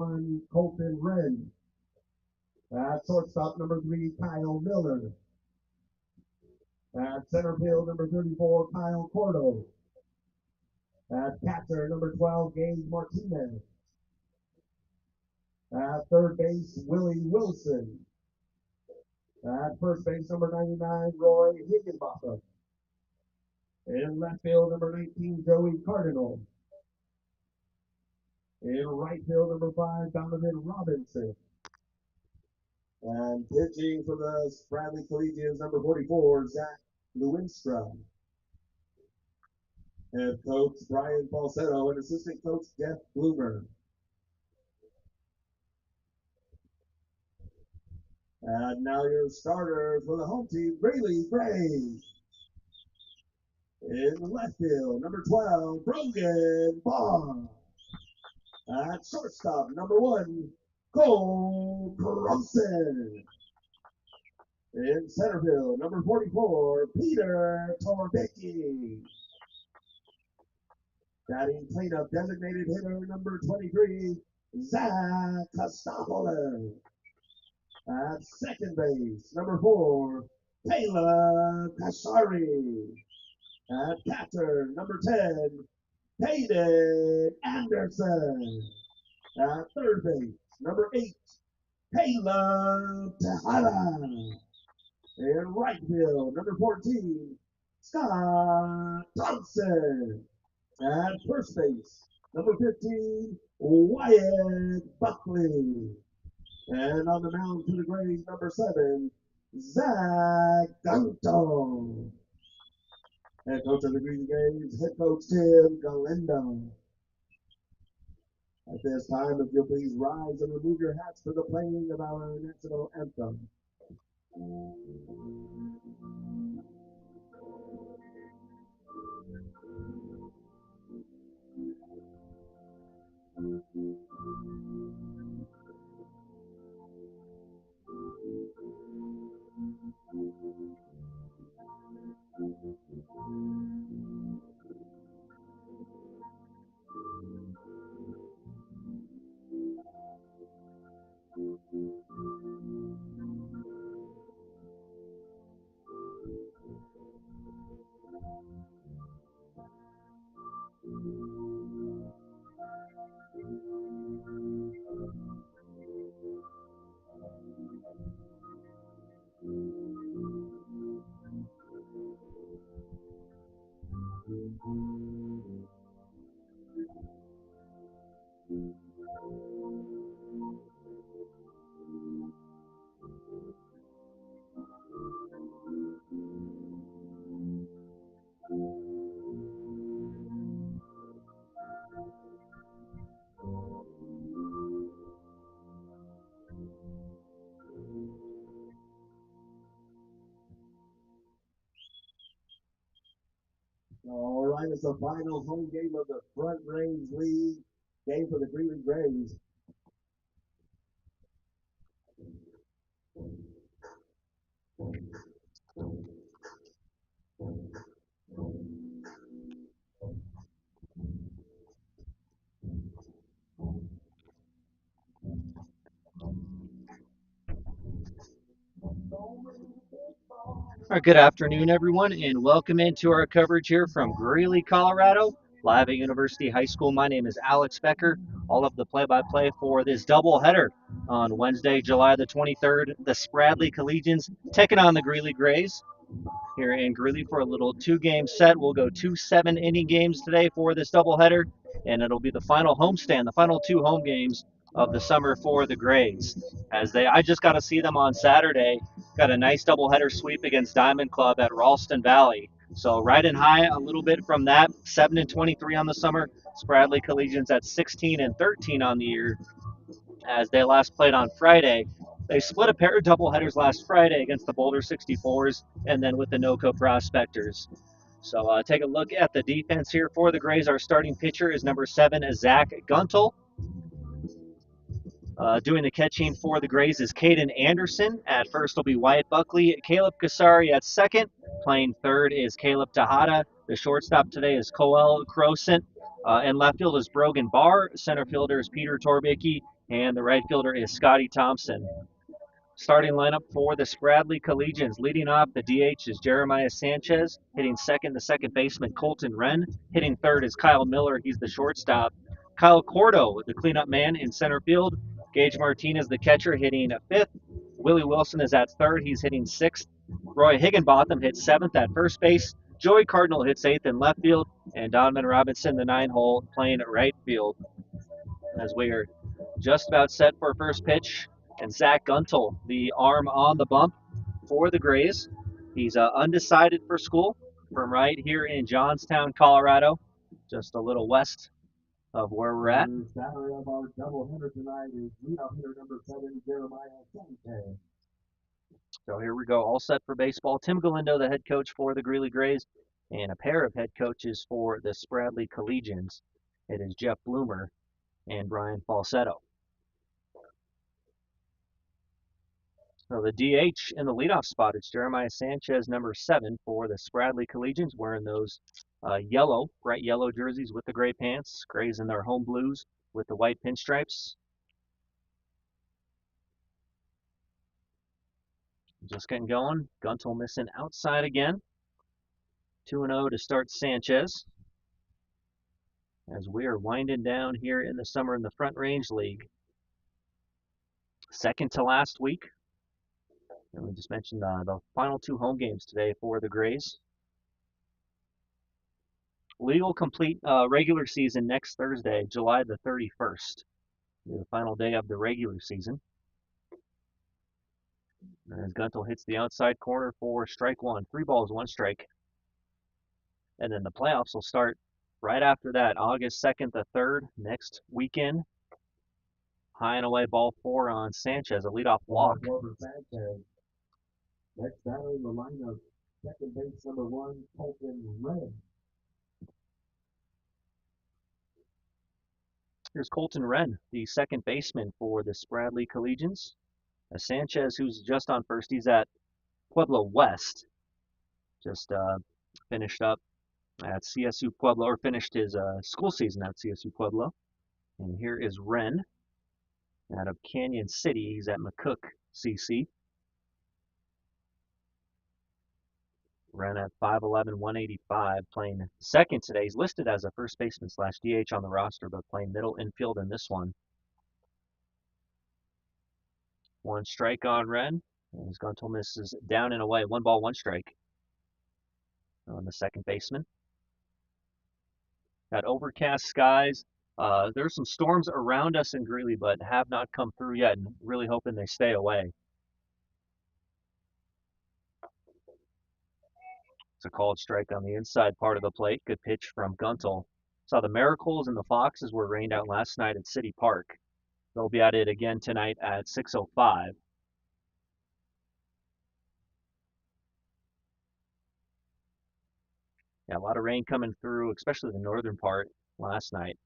1, Colton Wren. At shortstop, number 3, Kyle Miller. At center field, number 34, Kyle Cordo. At catcher, number 12, Gabe Martinez. At third base, Willie Wilson. At first base, number 99, Roy Higginbotham. In left field, number 19, Joey Cardinal. In right field, number 5, Donovan Robinson. And pitching for the Spradley Collegians, number 44, Zach Lewinstra. Head coach Brian Falsetto and assistant coach Jeff Bloomer. And now your starters for the home team, Greeley Grays. In the left field, number 12, Brogan Barr. At shortstop, number 1, Cole Carlson. In center field, number 44, Peter Torbicki. Batting cleanup, designated hitter, number 23, Zach Costopoulos. At second base, number 4, Taylor Kasari. At catcher, number 10, Hayden Anderson. At third base, number 8, Caleb Tejada. In right field, number 14, Scott Thompson. At first base, number 15, Wyatt Buckley. And on the mound for the Grays, number 7, Zach Gunto. Head coach of the Green Grays, head coach Tim Galindo. At this time, if you'll please rise and remove your hats for the playing of our national anthem. All right, it's the final home game of the Front Range League game for the Greeley Grays. Good afternoon, everyone, and welcome into our coverage here from Greeley, Colorado, live at University High School. My name is Alex Becker, all of the play-by-play for this doubleheader on Wednesday, July the 23rd. The Spradley Collegians taking on the Greeley Grays here in Greeley for a little two-game set. We'll go 2 7-inning games today for this doubleheader, and it'll be the final homestand, the final 2 home games of the summer for the Grays. I just got to see them on Saturday. Got a nice doubleheader sweep against Diamond Club at Ralston Valley. So riding high a little bit from that, 7-23 on the summer. Spradley Collegians at 16-13 on the year as they last played on Friday. They split a pair of doubleheaders last Friday against the Boulder 64s and then with the NOCO Prospectors. So take a look at the defense here for the Grays. Our starting pitcher is number 7, Zach Guntel. Doing the catching for the Grays is Caden Anderson. At first will be Wyatt Buckley. Caleb Kasari at second. Playing third is Caleb Tejada. The shortstop today is Coel Crosent. And left field is Brogan Barr. Center fielder is Peter Torbicki. and the right fielder is Scotty Thompson. Starting lineup for the Spradley Collegians. Leading off, the DH is Jeremiah Sanchez. Hitting second, the second baseman, Colton Wren. Hitting third is Kyle Miller. He's the shortstop. Kyle Cordo, the cleanup man in center field. Gage Martinez, the catcher, hitting fifth. Willie Wilson is at third. He's hitting sixth. Roy Higginbotham hits seventh at first base. Joey Cardinal hits eighth in left field. And Donovan Robinson, the 9-hole, playing right field. As we are just about set for first pitch. And Zach Guntel, the arm on the bump for the Grays. He's undecided for school from right here in Johnstown, Colorado, just a little west of where we're at. The salary of our doubleheader tonight is leadoff hitter number 7, Jeremiah Sanchez. So here we go, all set for baseball. Tim Galindo, the head coach for the Greeley Grays, and a pair of head coaches for the Spradley Collegians. It is Jeff Bloomer and Brian Falsetto. So the DH in the leadoff spot, it's Jeremiah Sanchez, number 7 for the Spradley Collegians, wearing those yellow, bright yellow jerseys with the gray pants. Grays in their home blues with the white pinstripes. Just getting going. Guntel missing outside again. 2-0 to start Sanchez. As we are winding down here in the summer in the Front Range League. Second to last week. And we just mentioned the final 2 home games today for the Grays. League will complete regular season next Thursday, July the 31st. The final day of the regular season. As Guntel hits the outside corner for strike 1. 3 balls, 1 strike. And then the playoffs will start right after that, August 2nd to 3rd, next weekend. High and away, ball 4 on Sanchez, a leadoff walk. Next batter in the lineup, second base number 1, Colton Wren. Here's Colton Wren, the second baseman for the Spradley Collegians. Sanchez, who's just on first, he's at Pueblo West. Just finished up at CSU Pueblo, or finished his school season at CSU Pueblo. And here is Wren out of Canyon City. He's at McCook CC. Wren at 5'11", 185, playing second today. He's listed as a first baseman / DH on the roster, but playing middle infield in this one. 1 strike on Wren. As Guntel misses down and away. 1 ball, 1 strike on the second baseman. Got overcast skies. There's some storms around us in Greeley, but have not come through yet, and really hoping they stay away. It's a called strike on the inside part of the plate. Good pitch from Guntel. Saw the Miracles and the Foxes were rained out last night at City Park. They'll be at it again tonight at 6:05. Yeah, a lot of rain coming through, especially the northern part last night.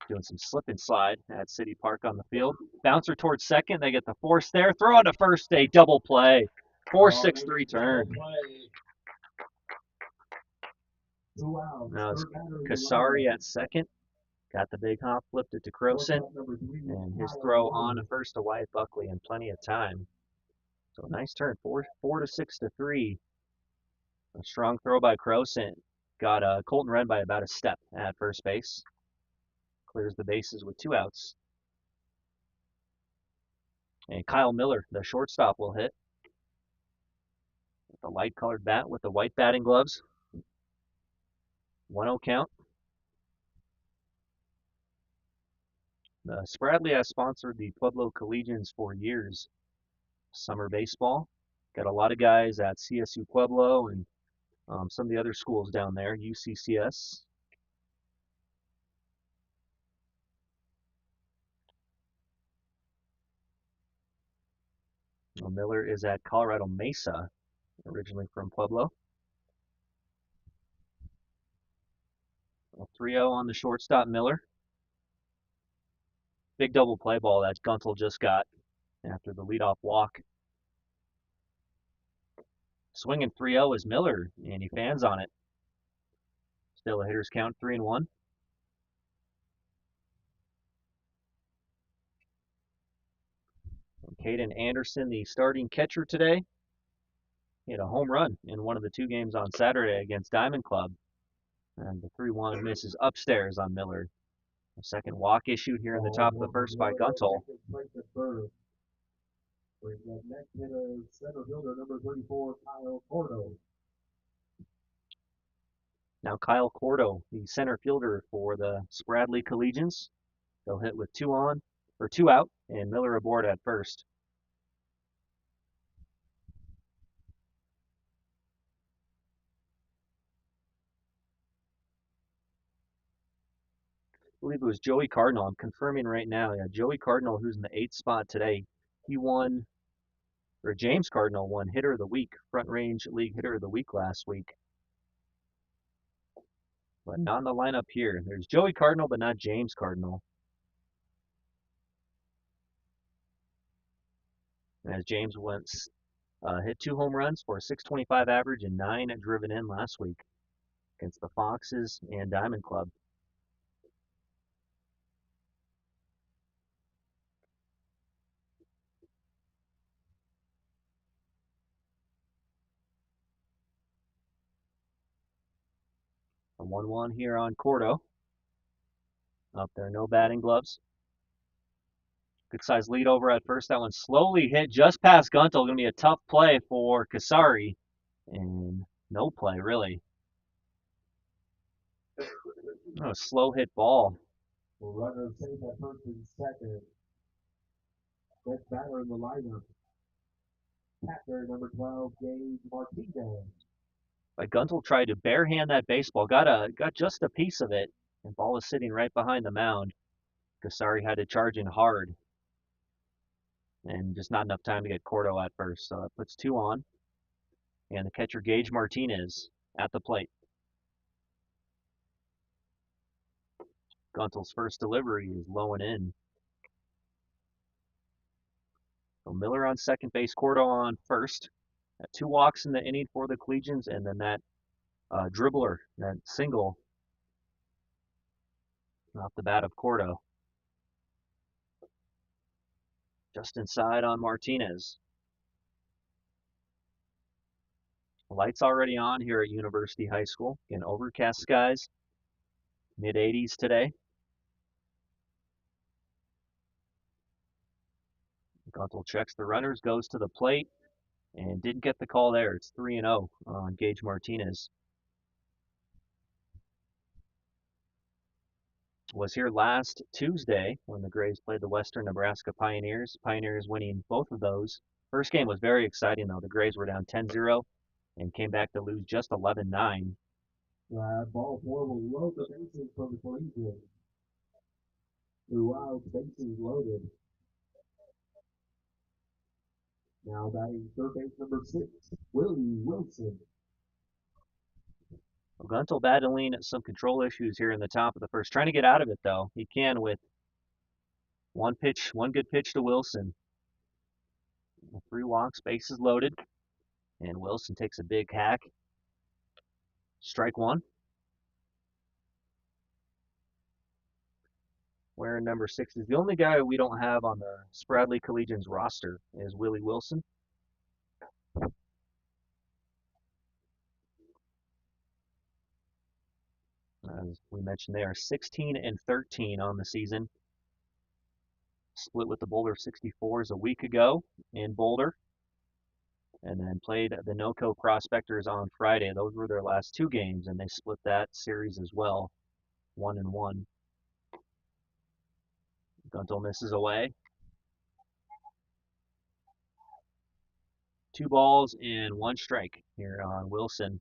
Doing some slip and slide at City Park on the field. Bouncer towards second. They get the force there. Throw on to first, a double play. 4-6-3 turn. Now it's Kasari at second. Got the big hop, flipped it to Croson. And his throw on to first to Wyatt Buckley in plenty of time. So nice turn. 4-6-3. A strong throw by Croson. Got Colton Wren by about a step at first base. Clears the bases with 2 outs. And Kyle Miller, the shortstop, will hit. With the light-colored bat with the white batting gloves. 1-0 count. Spradley has sponsored the Pueblo Collegians for years. Summer baseball. Got a lot of guys at CSU Pueblo and some of the other schools down there, UCCS. Miller is at Colorado Mesa, originally from Pueblo. 3-0 on the shortstop, Miller. Big double play ball that Guntel just got after the leadoff walk. Swinging 3-0 is Miller, and he fans on it. Still a hitter's count, 3-1. Caden Anderson, the starting catcher today, hit a home run in one of the two games on Saturday against Diamond Club. And the 3-1 misses upstairs on Miller. A second walk issued here in the top of the first by Guntel. Next hitter, center fielder number 34, Kyle Cordo. Now Kyle Cordo, the center fielder for the Spradley Collegians. They'll hit with two out, and Miller aboard at first. I believe it was Joey Cardinal. I'm confirming right now. Yeah, Joey Cardinal, who's in the 8th spot today. James Cardinal won Hitter of the Week, Front Range League Hitter of the Week last week. But not in the lineup here. There's Joey Cardinal, but not James Cardinal. As James hit 2 home runs for a .625 average and 9 driven in last week against the Foxes and Diamond Club. A 1-1 here on Cordo. Up there, no batting gloves. Good size lead over at first. That one slowly hit just past Guntel. Going to be a tough play for Kasari. And no play, really. Oh, a slow hit ball. Runner safe at first and second. Next batter in the lineup, catcher number 12, Gm1. But Guntel tried to barehand that baseball. Got just a piece of it. And ball is sitting right behind the mound. Kasari had to charge in hard. And just not enough time to get Cordo at first. So it puts 2 on. And the catcher, Gage Martinez, at the plate. Guntel's first delivery is low and in. So Miller on second base, Cordo on first. 2 walks in the inning for the Collegians, and then that dribbler, that single off the bat of Cordo. Just inside on Martinez. Lights already on here at University High School. Again, overcast skies, mid-80s today. Guntel checks the runners, goes to the plate, and didn't get the call there. It's 3-0 on Gage Martinez. Was here last Tuesday when the Grays played the Western Nebraska Pioneers. Pioneers winning both of those. First game was very exciting, though. The Grays were down 10-0 and came back to lose just 11-9. Ball 4 will load the bases from the Collegians. 2 out, bases loaded. Now batting third base number 6, Willie Wilson. Guntel battling some control issues here in the top of the first. Trying to get out of it, though. He can with one good pitch to Wilson. 3 walks, bases loaded. And Wilson takes a big hack. Strike 1. Wearing number 6 is the only guy we don't have on the Spradley Collegians roster is Willie Wilson. As we mentioned, they are 16-13 on the season. Split with the Boulder 64s a week ago in Boulder. And then played the NoCo Prospectors on Friday. Those were their last 2 games, and they split that series as well, 1-1. Guntel misses away. 2 balls and 1 strike here on Wilson.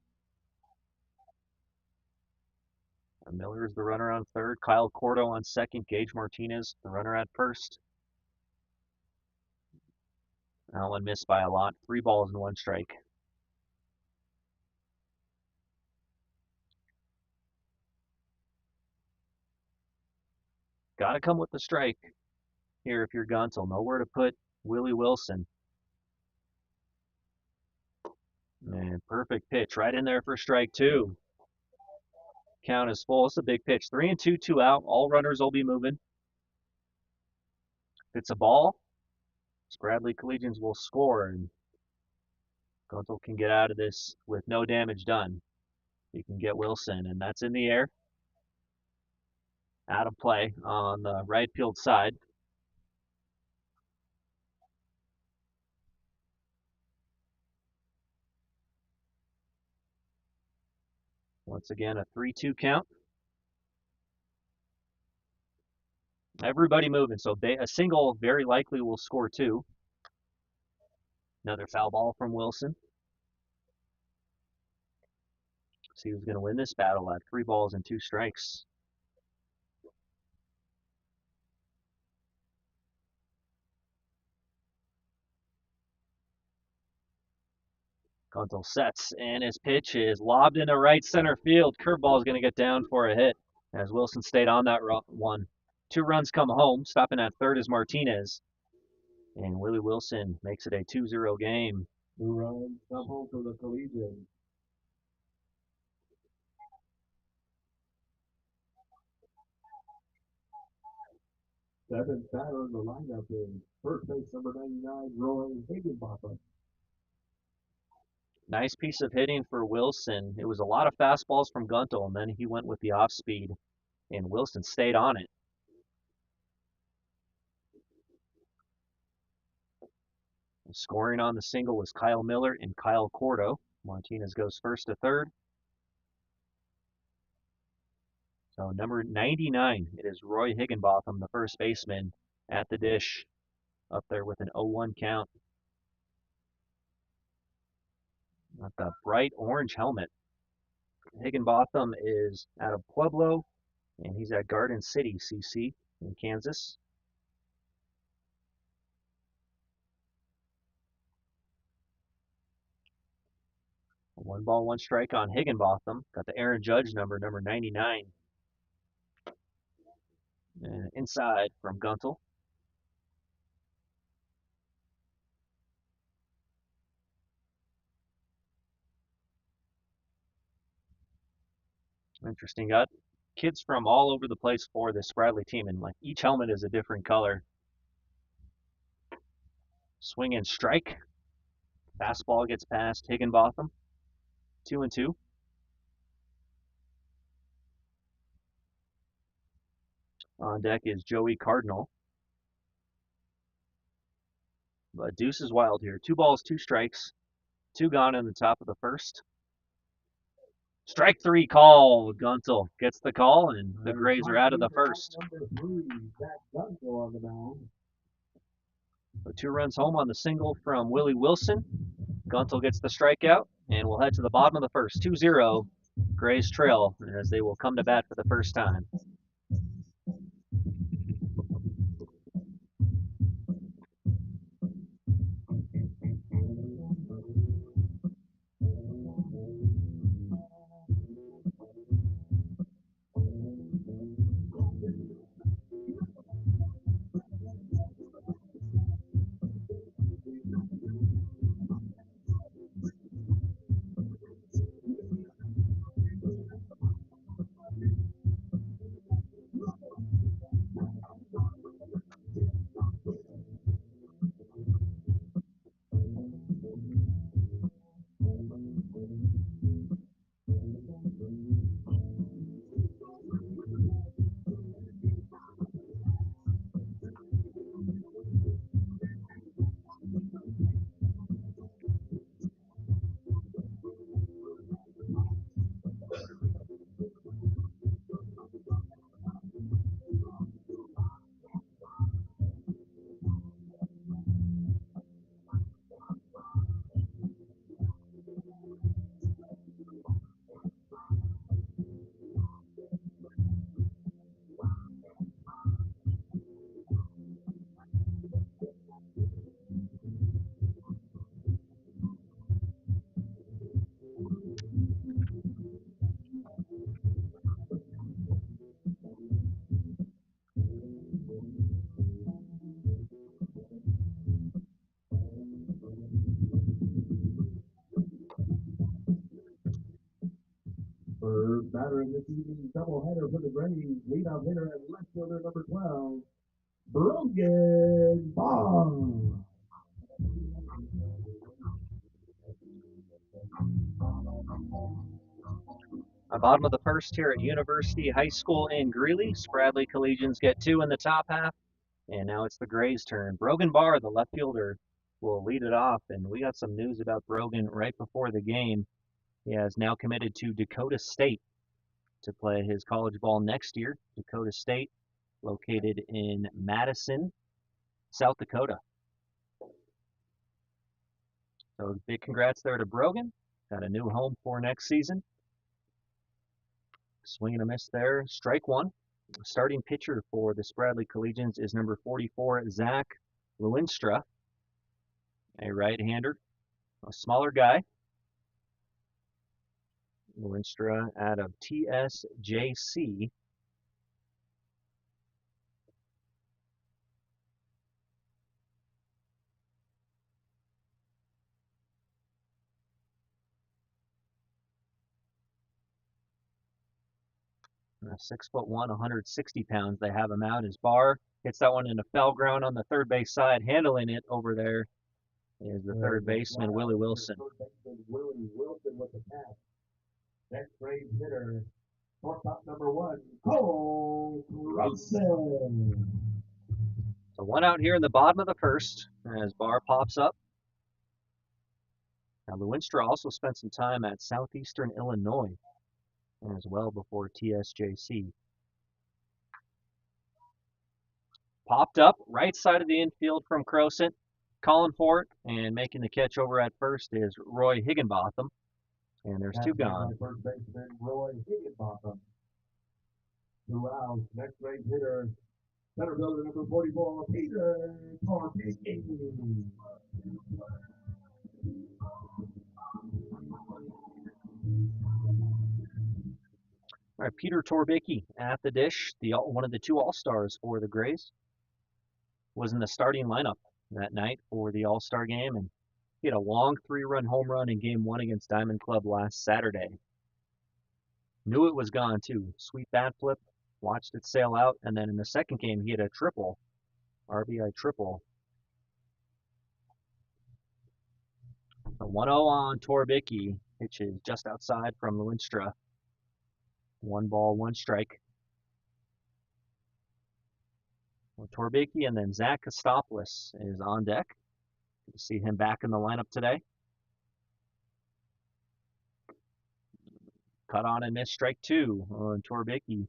And Miller is the runner on third. Kyle Cordo on second. Gage Martinez, the runner at first. That one missed by a lot. 3 balls and 1 strike. Got to come with the strike here if you're Guntel. Nowhere to put Willie Wilson. And perfect pitch right in there for strike 2. Count is full. It's a big pitch. 3-2, 2 out. All runners will be moving. It's a ball. Spradley Collegians will score, and Guntel can get out of this with no damage done. He can get Wilson, and that's in the air. Out of play on the right field side. Once again, a 3-2 count. Everybody moving, so a single very likely will score two. Another foul ball from Wilson. See who's going to win this battle at 3 balls and 2 strikes. Guntel sets, and his pitch is lobbed into right center field. Curveball is going to get down for a hit as Wilson stayed on that one. 2 runs come home. Stopping at third is Martinez. And Willie Wilson makes it a 2-0 game. 2 runs come home for the Collegians. Seventh batter in the lineup is first base number 99, Roy Higginbotham. Nice piece of hitting for Wilson. It was a lot of fastballs from Guntel, and then he went with the off speed, and Wilson stayed on it. Scoring on the single was Kyle Miller and Kyle Cordo. Martinez goes first to third. So number 99, it is Roy Higginbotham, the first baseman, at the dish, up there with an 0-1 count. Got the bright orange helmet. Higginbotham is out of Pueblo, and he's at Garden City, CC, in Kansas. One ball, one strike on Higginbotham. Got the Aaron Judge number 99. And inside from Guntel. Interesting. Got kids from all over the place for this Spradley team, and like each helmet is a different color. Swing and strike. Fastball gets past Higginbotham. 2-2. On deck is Joey Cardinal. But deuce is wild here. 2 balls, 2 strikes. 2 gone in the top of the first. Strike 3 call. Guntel gets the call, and the Grays are out of the first. Number 3, Zach Guntel on the mound. So 2 runs home on the single from Willie Wilson. Guntel gets the strikeout, and we'll head to the bottom of the first. 2-0, Grays trail, as they will come to bat for the first time. First batter in this evening's doubleheader for the Grays, leadoff hitter and left fielder number 12, Brogan Bond. Bottom of the first here at University High School in Greeley. Spradley Collegians get 2 in the top half, and now it's the Grays' turn. Brogan Barr, the left fielder, will lead it off, and we got some news about Brogan right before the game. He has now committed to Dakota State to play his college ball next year. Dakota State, located in Madison, South Dakota. So big congrats there to Brogan. Got a new home for next season. Swing and a miss there. Strike one. Starting pitcher for the Spradley Collegians is number 44, Zach Lewinstra, a right-hander, a smaller guy. Lewinstra out of TSJC. 6'1", 160 pounds. They have him out. His Barr hits that one into foul ground on the third base side. Handling it over there is the third baseman, Willie Wilson. Willie Wilson with the pass. Next Grays hitter, shortstop number 1, Cole Rosen. So one out here in the bottom of the first as Barr pops up. Now Lewinstra also spent some time at Southeastern Illinois as well before TSJC. Popped up right side of the infield from Crosent. Calling for it and making the catch over at first is Roy Higginbotham. And there's 2 gone. First baseman Roy Higginbotham. 2 outs. Next Grays hitter, center fielder number 44, Peter Torpicki. All right, Peter Torbicki at the dish, one of the 2 All-Stars for the Grays. Was in the starting lineup that night for the All-Star game, and he had a long 3-run home run in Game 1 against Diamond Club last Saturday. Knew it was gone, too. Sweet bat flip, watched it sail out, and then in the second game, he had a triple, RBI triple. A 1-0 on Torbicki, pitch is just outside from Lewinstra. 1 ball, 1 strike. Well, Torbicki and then Zach Kostopoulos is on deck. Good to see him back in the lineup today. Cut on and miss, strike 2 on Torbicki.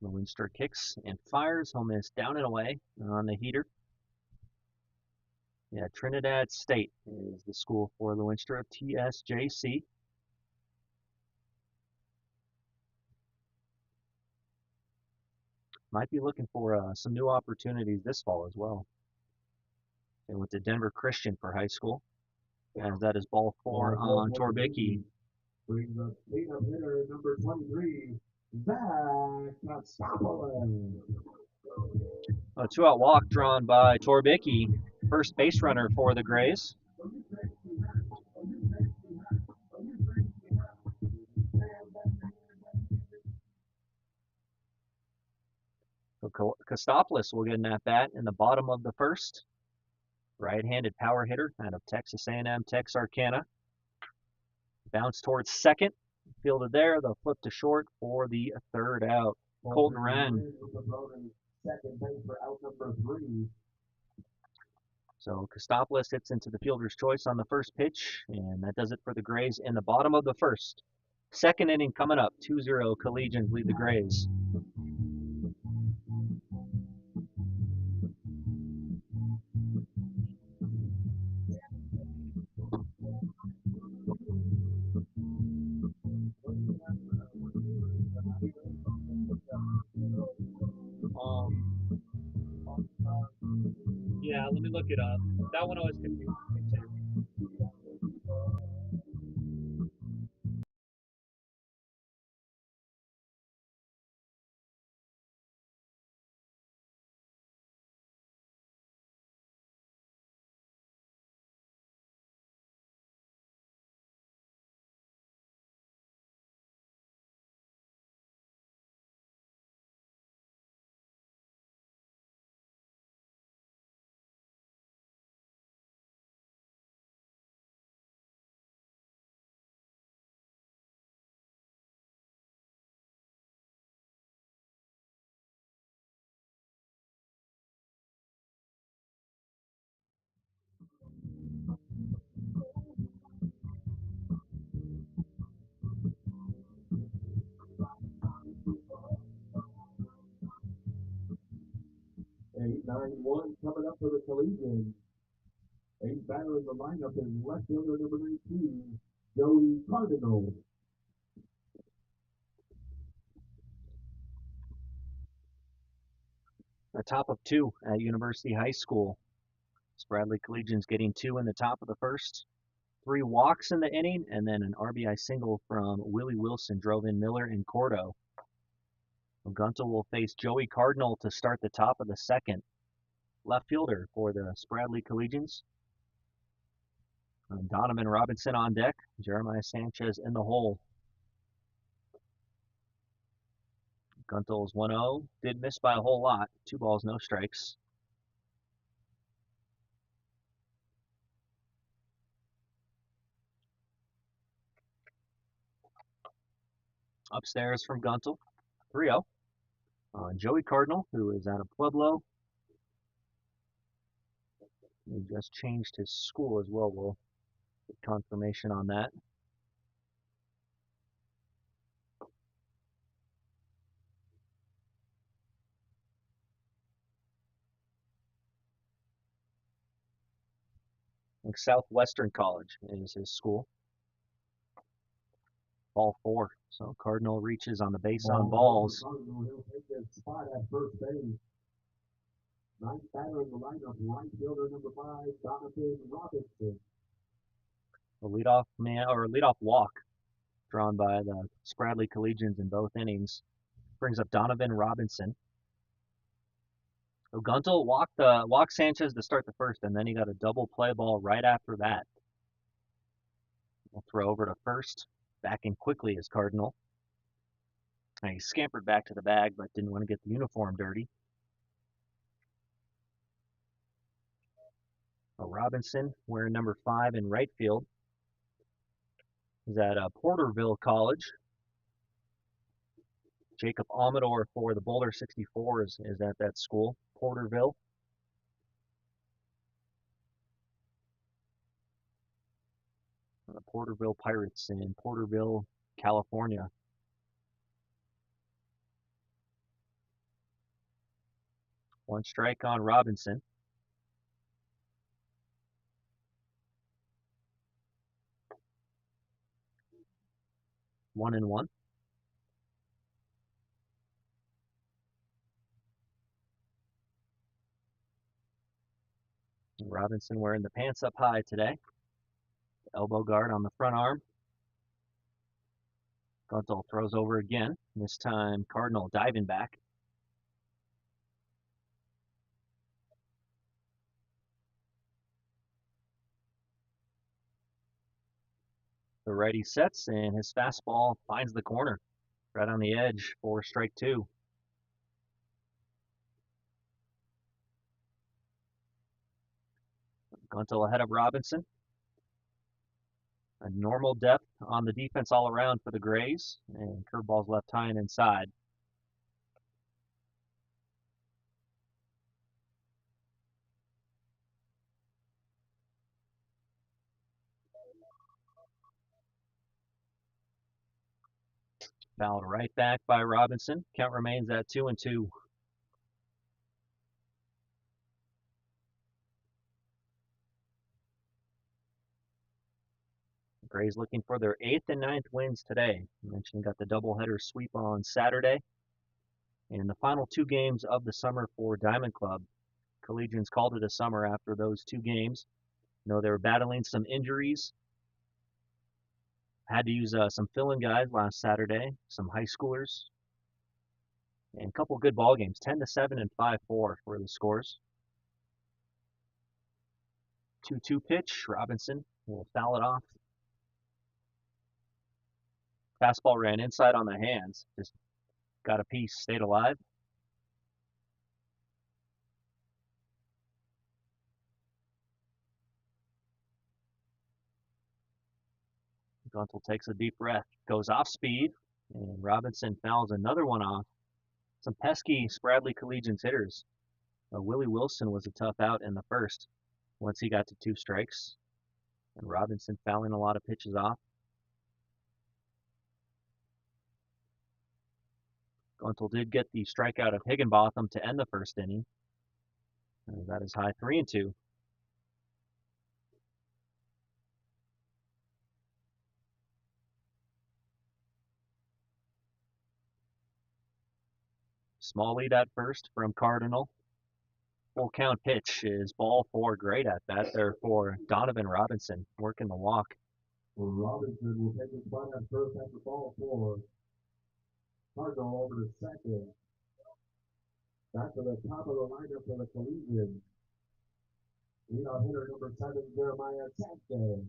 Lewinstra kicks and fires. He'll miss down and away on the heater. Yeah, Trinidad State is the school for Lewinstra, TSJC. Might be looking for some new opportunities this fall as well. They went to Denver Christian for high school. And that is ball 4 on Torbicki. Brings up leadoff hitter number 23, Zach Kostopoulos. A 2-out walk drawn by Torbicki, first base runner for the Grays. So Kostopoulos will get an at-bat in the bottom of the first. Right-handed power hitter out of Texas A&M Texarkana. Bounce towards second. Fielded there. They'll flip to short for the 3rd out. Colton Wren. Second base for out number 3. So Kostopoulos hits into the fielder's choice on the first pitch, and that does it for the Grays in the bottom of the first. Second inning coming up. 2-0 Collegians lead the Grays. Yeah, let me look it up. That one always confused me too. 9-1 coming up for the Collegians. Eighth batter in the lineup is left fielder number 19, Joey Cardinal. A top of 2 at University High School. Spradley Collegians getting 2 in the top of the first. 3 walks in the inning, and then an RBI single from Willie Wilson drove in Miller and Cordo. Guntel will face Joey Cardinal to start the top of the second. Left fielder for the Spradley Collegians. Donovan Robinson on deck. Jeremiah Sanchez in the hole. Guntel's 1-0. Did miss by a whole lot. 2 balls, no strikes. Upstairs from Guntel. 3-0. Joey Cardinal, who is out of Pueblo. He just changed his school as well. We'll get confirmation on that. Like Southwestern College is his school. Ball 4. So Cardinal reaches on the base on balls. Cardinal, he'll take his spot at first base. Ninth batter in the lineup, right fielder number 5, Donovan Robinson. A leadoff man or leadoff walk drawn by the Spradley Collegians in both innings brings up Donovan Robinson. So Guntel walked Sanchez to start the first, and then he got a double play ball right after that. We'll throw over to first. Back in quickly is Cardinal. And he scampered back to the bag, but didn't want to get the uniform dirty. Robinson, wearing number 5 in right field, is at Porterville College. Jacob Amador for the Boulder 64s is at that school, Porterville. The Porterville Pirates in Porterville, California. One strike on Robinson. One and one. Robinson wearing the pants up high today. Elbow guard on the front arm. Guntel throws over again. This time Cardinal diving back. The righty sets, and his fastball finds the corner. Right on the edge for strike 2. Guntel ahead of Robinson. A normal depth on the defense all around for the Grays, and curveballs left high and inside. Fouled right back by Robinson. Count remains at 2-2. Grays looking for their 8th and 9th wins today. I mentioned got the doubleheader sweep on Saturday. And the final 2 games of the summer for Diamond Club. Collegians called it a summer after those 2 games. You know, they were battling some injuries. Had to use some fill-in guys last Saturday, some high schoolers. And a couple good ball games, 10-7 and 5-4 were the scores. 2-2 pitch. Robinson will foul it off. Fastball ran inside on the hands. Just got a piece, stayed alive. Guntel takes a deep breath, goes off speed, and Robinson fouls another one off. Some pesky Spradley Collegians hitters. Willie Wilson was a tough out in the first once he got to 2 strikes. And Robinson fouling a lot of pitches off. Guntel did get the strikeout of Higginbotham to end the first inning. That is high, 3-2. Small lead at first from Cardinal. Full count pitch is ball 4. Great at bat there for Donovan Robinson, working the walk. Robinson will take his butt at first after ball 4. Cardinal over to second. Back to the top of the lineup for the Collegians. Leadoff hitter number 7, Jeremiah Sanchez.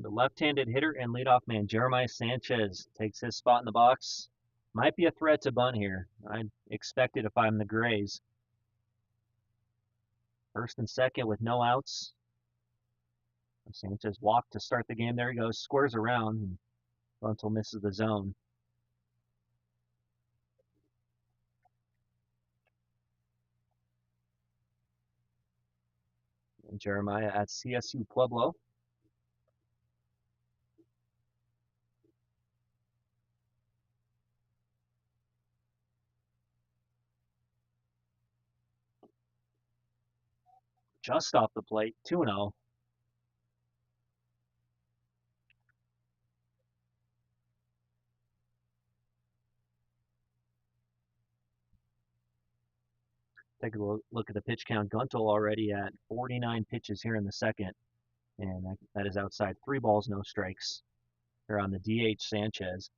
The left-handed hitter and leadoff man Jeremiah Sanchez takes his spot in the box. Might be a threat to bunt here. I'd expect it if I'm the Grays. First and second with no outs. Sanchez walked to start the game. There he goes. Squares around. And Buntle misses the zone. And Jeremiah at CSU Pueblo. Just off the plate, 2-0. Take a look at the pitch count. Guntle already at 49 pitches here in the second. And that is outside. 3 balls, no strikes. Here on the DH Sanchez.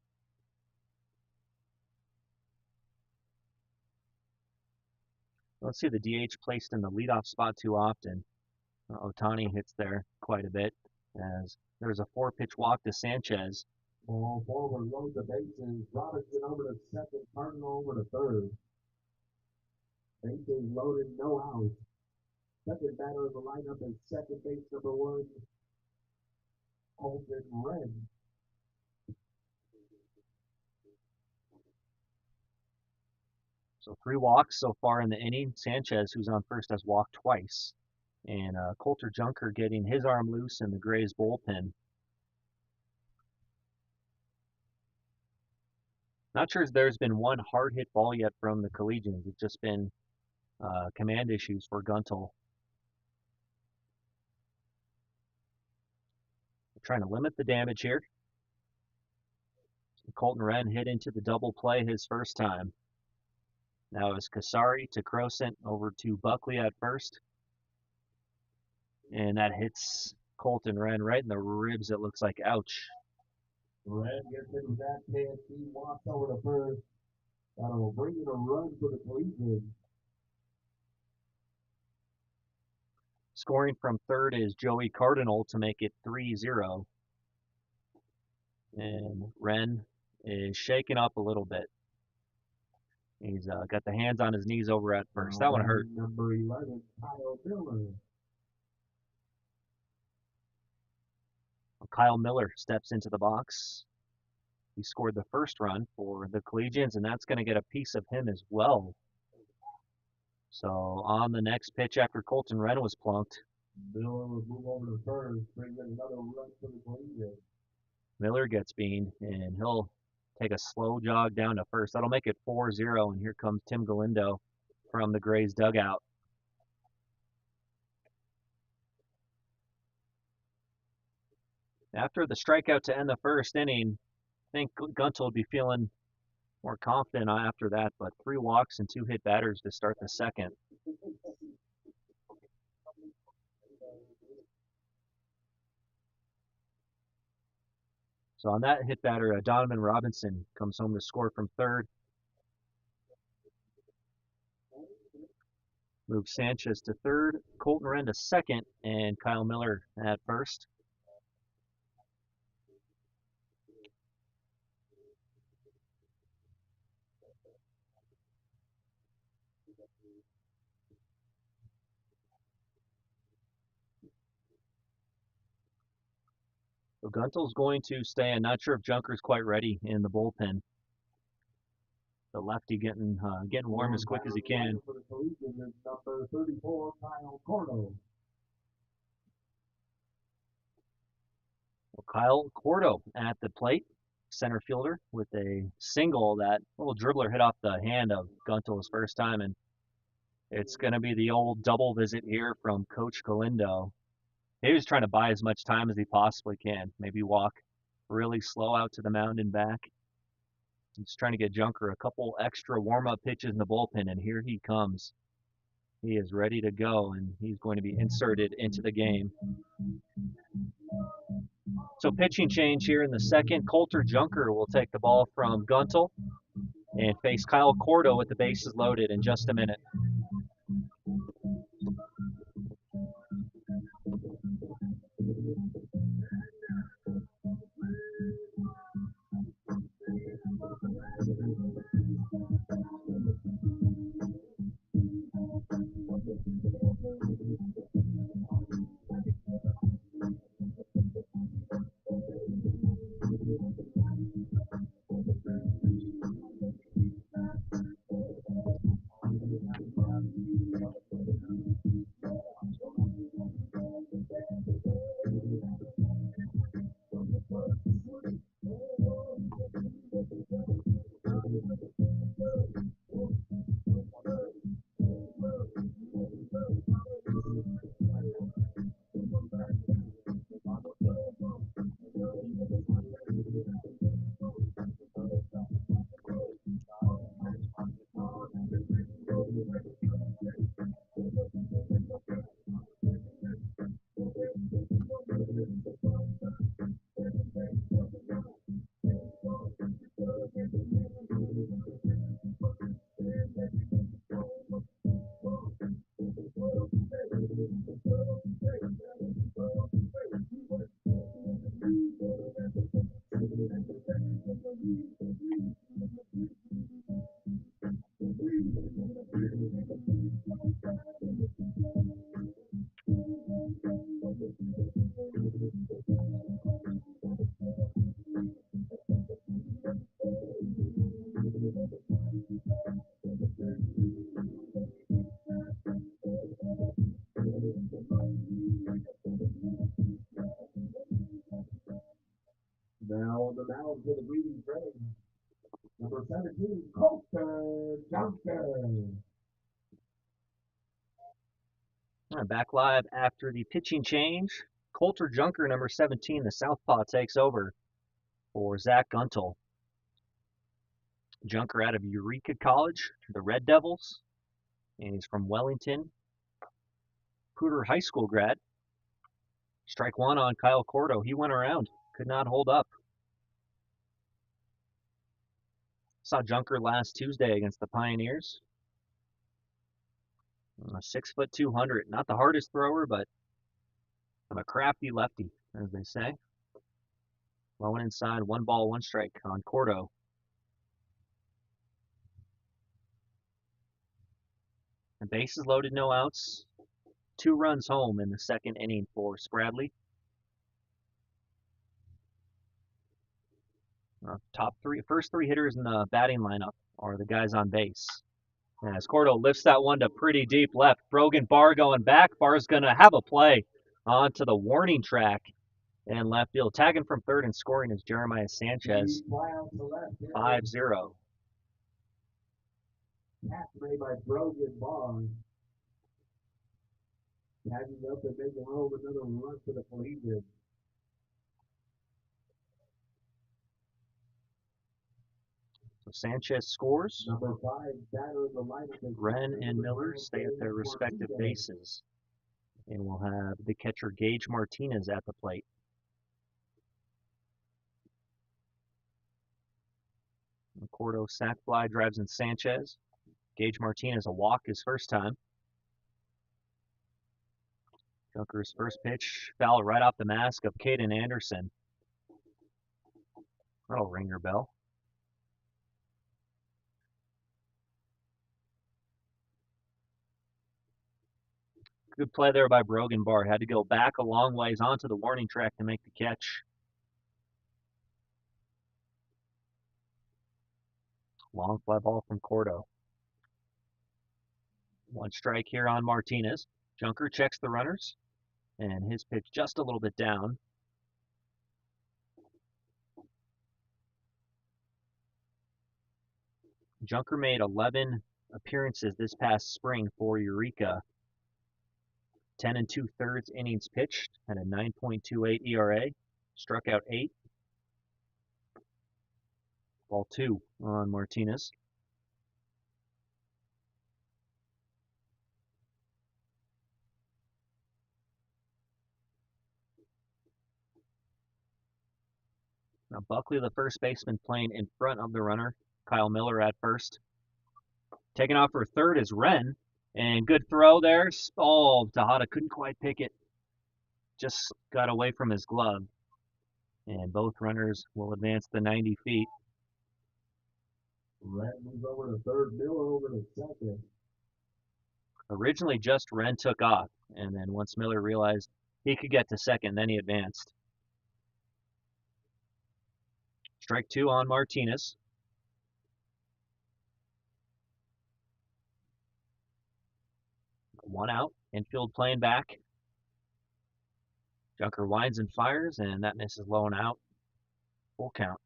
Let's see the DH placed in the leadoff spot too often. Otani hits there quite a bit as there's a 4-pitch walk to Sanchez. Ball forward, load the bases. Robinson over to second. Cardinal over to third. Bases loaded, no outs. Second batter of the lineup is second base number 1, Colton Wren. So 3 walks so far in the inning. Sanchez, who's on first, has walked twice. And Coulter Junker getting his arm loose in the Grays bullpen. Not sure if there's been one hard hit ball yet from the Collegians. It's just been command issues for Guntle. Trying to limit the damage here. Colton Wren hit into the double play his first time. Now it's Casari to Crosent over to Buckley at first. And that hits Colton Wren right in the ribs. It looks like, ouch. Wren gets into that man. He walks over to first. That'll bring in a run for the Collegians. Scoring from third is Joey Cardinal to make it 3-0. And Wren is shaking up a little bit. He's got the hands on his knees over at first. That one hurt. Number 11, Kyle Miller. Kyle Miller steps into the box. He scored the first run for the Collegians, and that's going to get a piece of him as well. So on the next pitch after Colton Wren was plunked, Miller will move over to first, bring in another run for the Collegians. Miller gets beaned, and he'll take a slow jog down to first. That'll make it 4-0, and here comes Tim Galindo from the Grays dugout. After the strikeout to end the first inning, I think Guntle would be feeling more confident after that, but 3 walks and 2 hit batters to start the second. So on that hit batter, Donovan Robinson comes home to score from third. Moves Sanchez to third, Colton Wren to second, and Kyle Miller at first. So Guntle's going to stay. I'm not sure if Junker's quite ready in the bullpen. The lefty getting warm as quick as he can. For the Collegians is number 34, Kyle Cordo. Well, Kyle Cordo at the plate, center fielder with a single. That little dribbler hit off the hand of Guntle his first time, and It's going to be the old double visit here from Coach Galindo. He was trying to buy as much time as he possibly can. Maybe walk really slow out to the mound and back. He's trying to get Junker a couple extra warm-up pitches in the bullpen, and here he comes. He is ready to go, and he's going to be inserted into the game. So pitching change here in the second. Coulter Junker will take the ball from Guntel and face Kyle Cordo with the bases loaded in just a minute. Now on the mound for the Greeley Braves, number 17, Coulter Junker. Back live after the pitching change. Coulter Junker, number 17, the southpaw, takes over for Zach Guntel. Junker out of Eureka College, the Red Devils, and he's from Wellington. Poudre High School grad. Strike one on Kyle Cordo. He went around, could not hold up. Saw Junker last Tuesday against the Pioneers. A 6', 200. Not the hardest thrower, but a crafty lefty, as they say. Low and inside, 1 ball, 1 strike on Cordo. The bases loaded, no outs. 2 runs home in the second inning for Spradley. First three hitters in the batting lineup are the guys on base. As Cordo lifts that one to pretty deep left. Brogan Barr going back. Barr's going to have a play onto the warning track and left field. Tagging from third and scoring is Jeremiah Sanchez. 5-0. Catch made by Brogan Barr. Tagging up and making home another run for the Collegians. So Sanchez scores. Number 5, batter in the lineup. Wren and Miller stay at their respective bases. And we'll have the catcher Gage Martinez at the plate. Cordo sac fly drives in Sanchez. Gage Martinez a walk his first time. Junker's first pitch, foul right off the mask of Caden Anderson. That'll ring your bell. Good play there by Brogan Barr. Had to go back a long ways onto the warning track to make the catch. Long fly ball from Cordo. 1 strike here on Martinez. Junker checks the runners, and his pitch just a little bit down. Junker made 11 appearances this past spring for Eureka. 10 2/3 innings pitched, had a 9.28 ERA, struck out 8. Ball 2 on Martinez. Now Buckley, the first baseman, playing in front of the runner. Kyle Miller at first. Taking off for third is Wren. And good throw there. Oh, Tejada couldn't quite pick it. Just got away from his glove. And both runners will advance the 90 feet. Wren moves over to third, Miller over to second. Originally, just Wren took off. And then once Miller realized he could get to second, then he advanced. Strike 2 on Martinez. One out. Infield playing back. Junker winds and fires, and that misses low and out. Full count.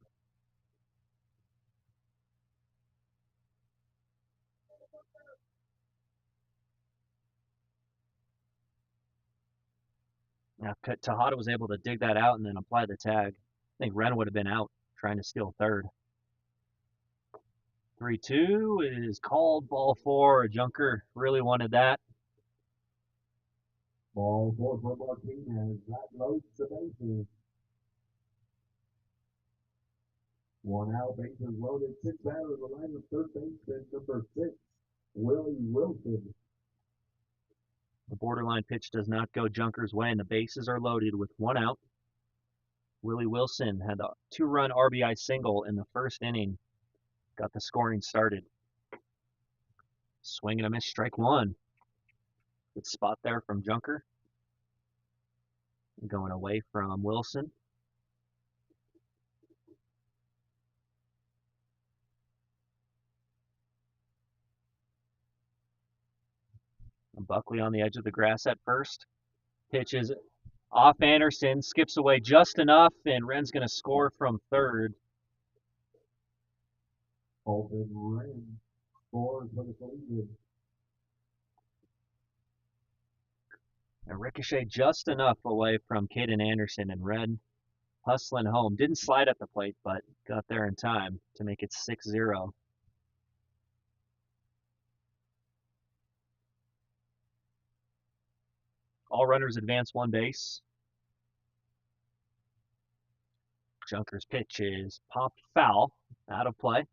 Now Tejada was able to dig that out and then apply the tag. I think Wren would have been out trying to steal third. 3-2 is called. Ball 4. Junker really wanted that. Ball 4 for Martinez. That loads the bases. One out, bases loaded. 6 batters, the line of third baseman, number 6, Willie Wilson. The borderline pitch does not go Junker's way, and the bases are loaded with 1 out. Willie Wilson had a 2-run RBI single in the first inning. Got the scoring started. Swing and a miss, strike 1. Good spot there from Junker. Going away from Wilson. Buckley on the edge of the grass at first. Pitches off Anderson, skips away just enough, and Wren's going to score from third. Open Wren scores for the Collegians. A ricochet just enough away from Caden Anderson, and Wren hustling home. Didn't slide at the plate, but got there in time to make it 6-0. All runners advance 1 base. Junker's pitch is popped foul, out of play.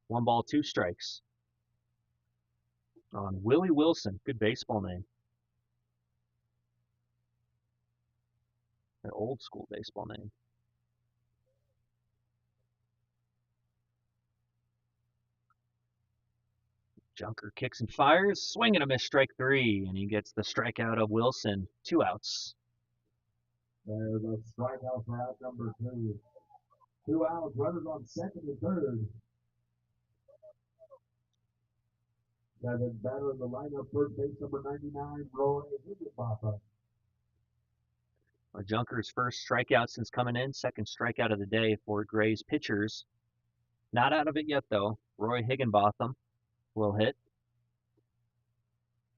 1 ball, 2 strikes. On Willie Wilson, good baseball name. An old school baseball name. Junker kicks and fires, swing and a miss, strike 3, and he gets the strikeout of Wilson. 2 outs. There's a strikeout for out number 2. 2 outs, runners on second and third. 7th batter in the lineup, first base number 99, Roy Higginbotham. Junker's first strikeout since coming in, second strikeout of the day for Gray's pitchers. Not out of it yet, though. Roy Higginbotham will hit.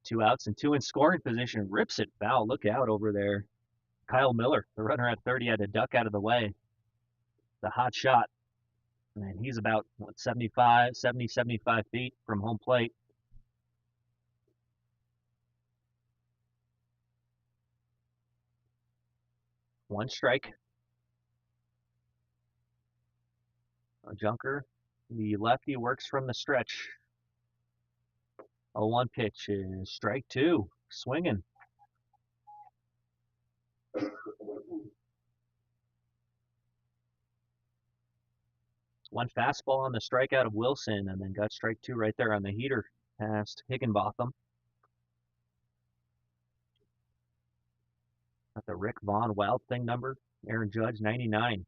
2 outs and 2 in scoring position. Rips it foul. Look out over there. Kyle Miller, the runner at third, had to duck out of the way. The hot shot. And he's about, 70, 75 feet from home plate. One strike. Junker, the lefty, works from the stretch. 0-1 pitch is strike 2. Swinging. One fastball on the strikeout of Wilson, and then got strike 2 right there on the heater past Higginbotham. Got the Rick Vaughn Wild Thing number. Aaron Judge, 99.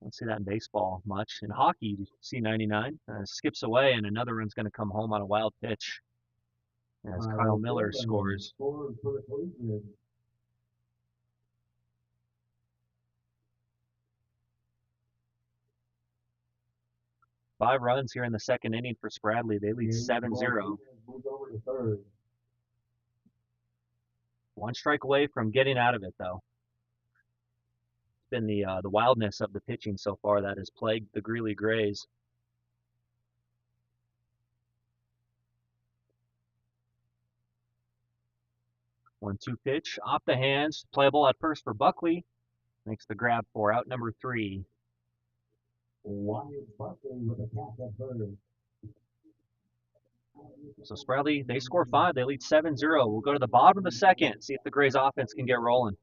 Don't see that in baseball much. In hockey, you see 99. Skips away, and another run's going to come home on a wild pitch as Kyle Miller scores. For the Collegians. 5 runs here in the second inning for Spradley. They lead 7-0. Moves over to third. 1 strike away from getting out of it, though. It's been the wildness of the pitching so far that has plagued the Greeley Grays. 1-2 pitch, off the hands, playable at first for Buckley. Makes the grab for out number 3. Wyatt Buckley with a catch at third. So Spradley, they score 5. They lead 7-0. We'll go to the bottom of the second, see if the Grays offense can get rolling.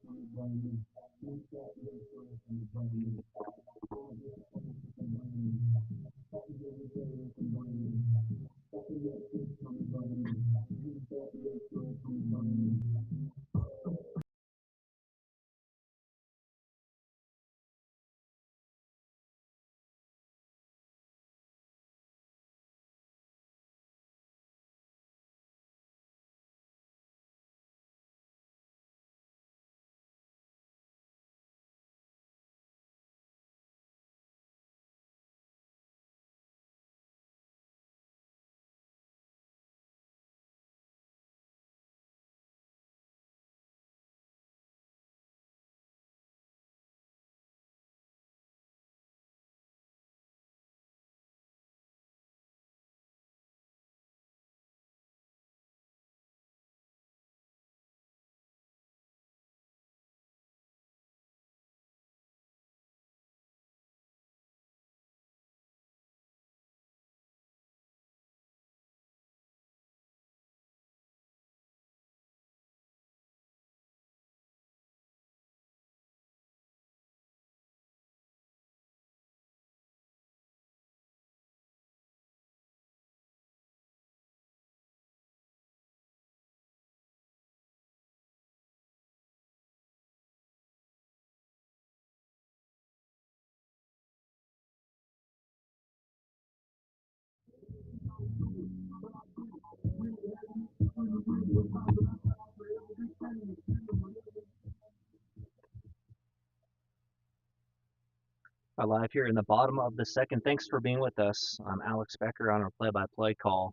Live here in the bottom of the second. Thanks for being with us. I'm Alex Becker on our play-by-play call.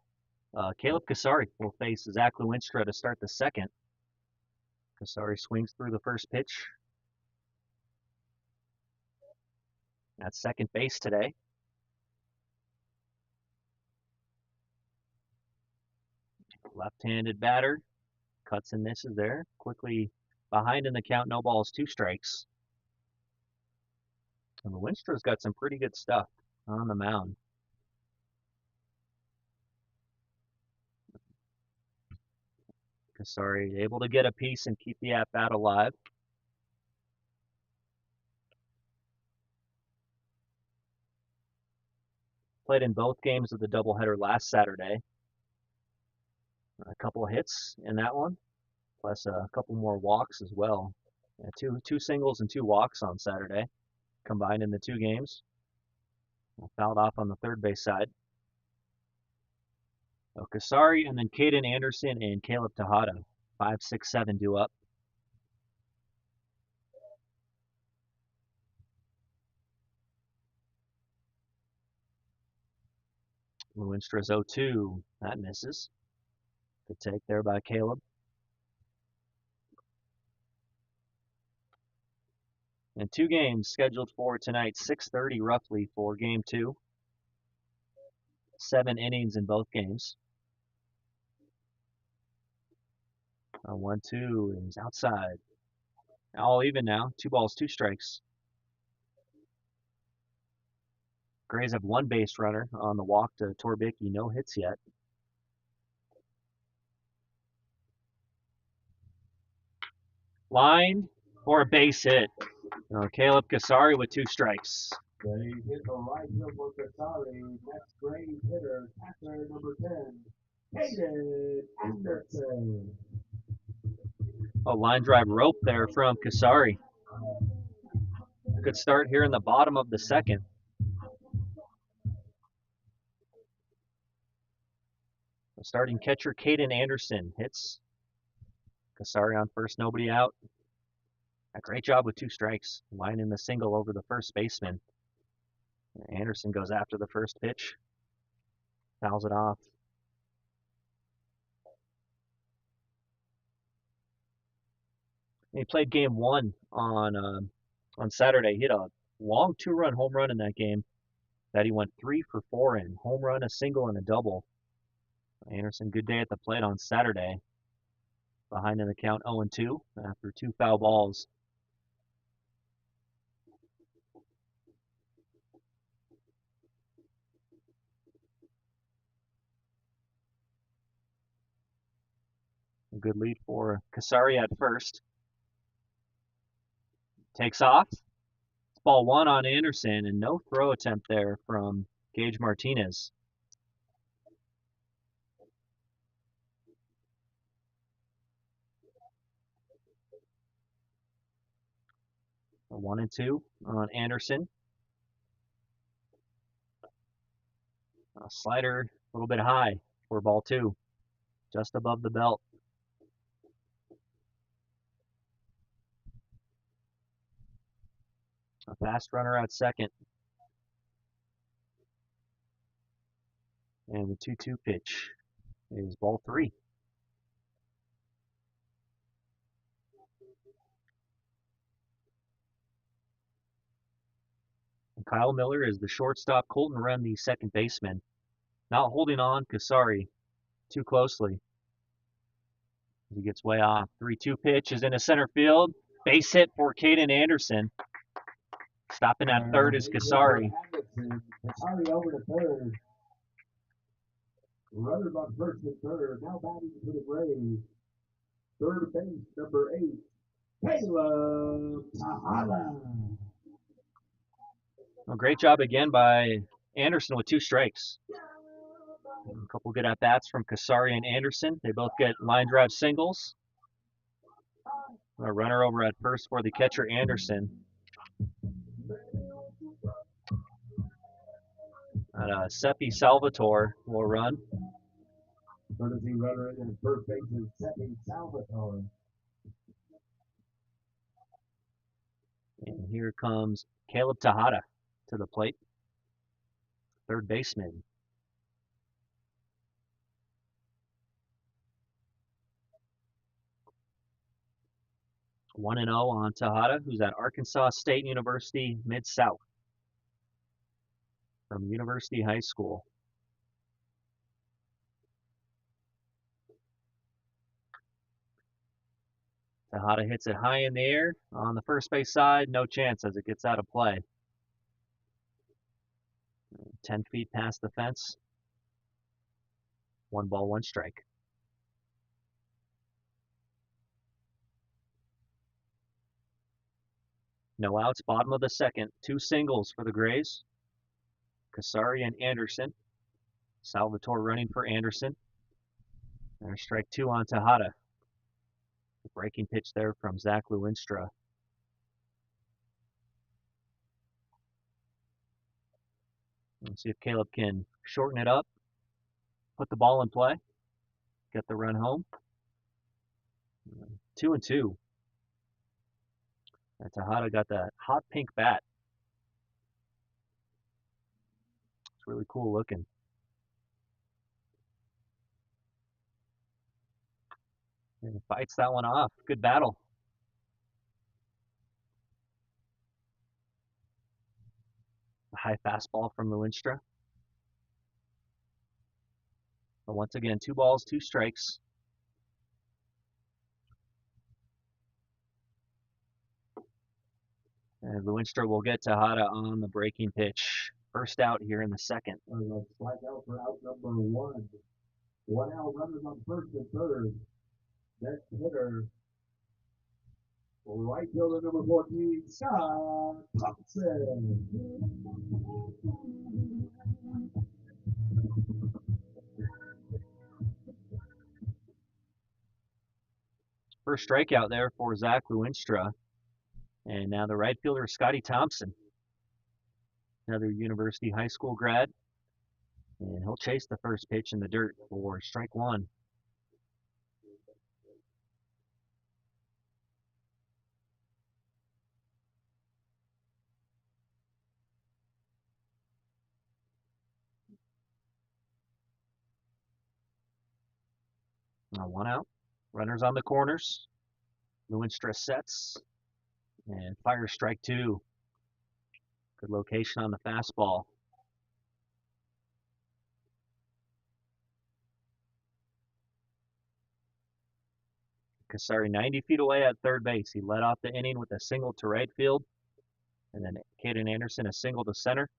Caleb Casari will face Zach Lewinstra to start the second. Casari swings through the first pitch. At second base today. Left-handed batter. Cuts and misses there. Quickly behind in the count. No balls, 2 strikes. And Lewinstra's got some pretty good stuff on the mound. Casari able to get a piece and keep the at-bat alive. Played in both games of the doubleheader last Saturday. A couple of hits in that one, plus a couple more walks as well. Yeah, two singles and 2 walks on Saturday, combined in the 2 games. Fouled off on the third base side. So Casari and then Caden Anderson and Caleb Tejada. 5, 6, 7 due up. Lewinstra's 0-2. That misses. Good take there by Caleb. And 2 games scheduled for tonight, 6:30 roughly for game 2. 7 innings in both games. 1-2 is outside. All even now. 2 balls, 2 strikes. Grays have 1 base runner on the walk to Torbicki. No hits yet. Line for a base hit. Caleb Casari with 2 strikes. They hit the right field for Casari. Next Grays hitter, catcher number 10, Caden Anderson. A line drive rope there from Casari. Good start here in the bottom of the second. The starting catcher, Caden Anderson, hits. Casari on first, nobody out. A great job with 2 strikes, lining the single over the first baseman. Anderson goes after the first pitch, fouls it off. He played game one on Saturday. He hit a long 2-run home run in that game that he went 3 for 4 in. Home run, a single, and a double. Anderson, good day at the plate on Saturday. Behind in the count 0-2 after 2 foul balls. A good lead for Casari at first. Takes off. Ball 1 on Anderson, and no throw attempt there from Gage Martinez. A 1-2 on Anderson. A slider a little bit high for ball 2, just above the belt. A fast runner at second. And the 2-2 pitch is ball 3. And Kyle Miller is the shortstop. Colton Wren, the second baseman. Not holding on Casari too closely. He gets way off. 3-2 pitch is into center field. Base hit for Caden Anderson. Stopping at third is Casari. Casari over to third. Runners on first and third. Now batting for the Braves. Third base, number 8, Caleb Tejada. Well, great job again by Anderson with 2 strikes. A couple good at-bats from Casari and Anderson. They both get line drive singles. A runner over at first for the catcher Anderson. Seppi Salvatore will run. Courtesy runner in at first base is Seppi Salvatore. And here comes Caleb Tejada to the plate. Third baseman. One and 0 on Tejada, who's at Arkansas State University Mid-South from University High School. Tejada hits it high in the air on the first base side. No chance as it gets out of play. 10 feet past the fence. 1 ball, 1 strike. No outs, bottom of the second. 2 singles for the Grays. Casari and Anderson. Salvatore running for Anderson. There's strike 2 on Tejada. The breaking pitch there from Zach Lewinstra. Let's see if Caleb can shorten it up, put the ball in play, get the run home. 2-2. And Tejada got that hot pink bat. It's really cool looking. And fights that one off. Good battle. A high fastball from Lewinstra. But once again, 2 balls, 2 strikes. And Lewinstra will get Tejada on the breaking pitch. First out here in the second. Strike out for out number 1. 1 out, runners on first and third. Next hitter, right fielder number 14, Scott Thompson. First strikeout there for Zach Lewinstra. And now the right fielder, Scotty Thompson. Another University High School grad. And he'll chase the first pitch in the dirt for strike 1. One out. Runners on the corners. Lewinstra sets and fires strike two. Good location on the fastball. Kasari 90 feet away at third base. He led off the inning with a single to right field, and then Caden Anderson a single to center.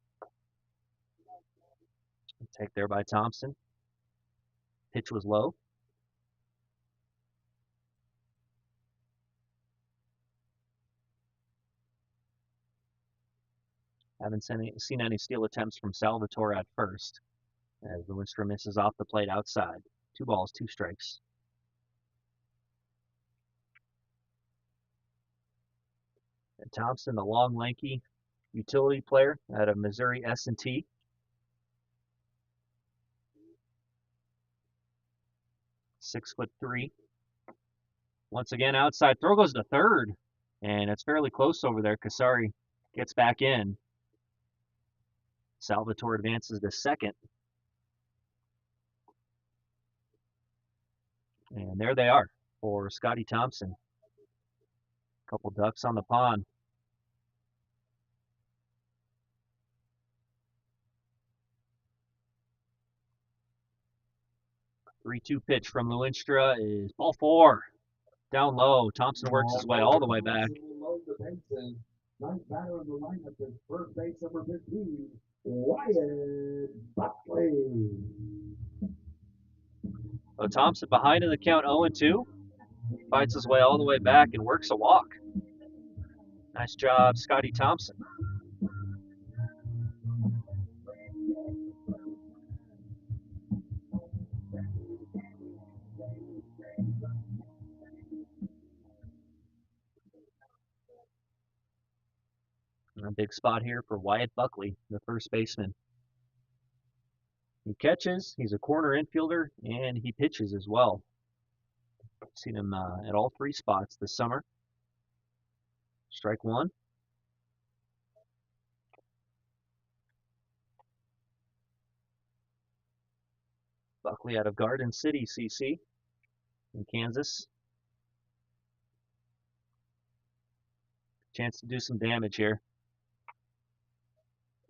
Take there by Thompson. Pitch was low. Haven't seen any steal attempts from Salvatore at first, as Lewinstra misses off the plate outside. 2 balls, 2 strikes. And Thompson, the long, lanky utility player out of Missouri S&T. .6'3". Once again, outside throw goes to third, and it's fairly close over there. Kasari gets back in. Salvatore advances to second. And there they are for Scotty Thompson. Couple ducks on the pond. Three-two pitch from Lewinstra is ball 4. Down low. Thompson works his way all the way back. Ninth batter of the lineup is first base number 15, Wyatt Buckley. So Thompson behind in the count 0-2. Fights his way all the way back and works a walk. Nice job, Scotty Thompson. A big spot here for Wyatt Buckley, the first baseman. He catches, he's a corner infielder, and he pitches as well. Seen him at all 3 spots this summer. Strike 1. Buckley out of Garden City, CC, in Kansas. Chance to do some damage here.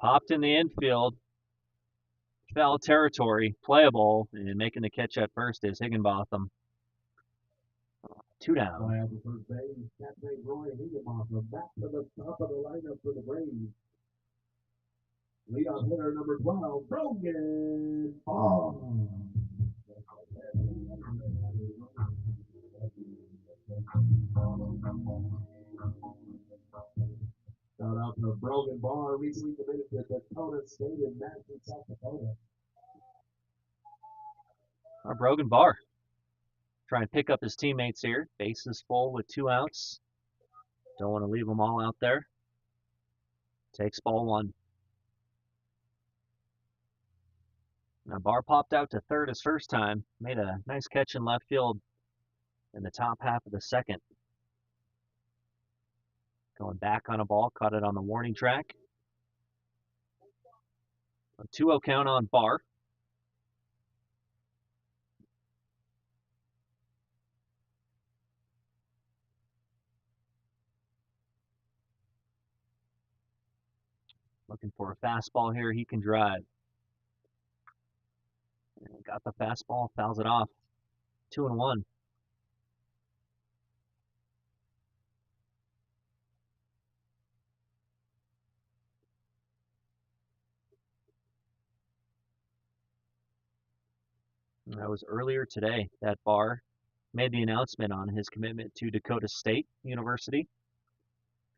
Popped in the infield. Foul territory, playable, and making the catch at first is Higginbotham. 2 down. Fly out to first base, Captain Roy Higginbotham back to the top of the lineup for the Braves. Leadoff hitter number 12, Brogan Ball. Shout out to Brogan Barr, recently committed to Dakota State in Madison, South Dakota. Our Brogan Barr trying to pick up his teammates here. Base is full with 2 outs. Don't want to leave them all out there. Takes ball 1. Now Barr popped out to third his first time. Made a nice catch in left field in the top half of the second. Going back on a ball, caught it on the warning track. A 2-0 count on Barr. Looking for a fastball here he can drive. And got the fastball, fouls it off. 2-1. That was earlier today that Barr made the announcement on his commitment to Dakota State University.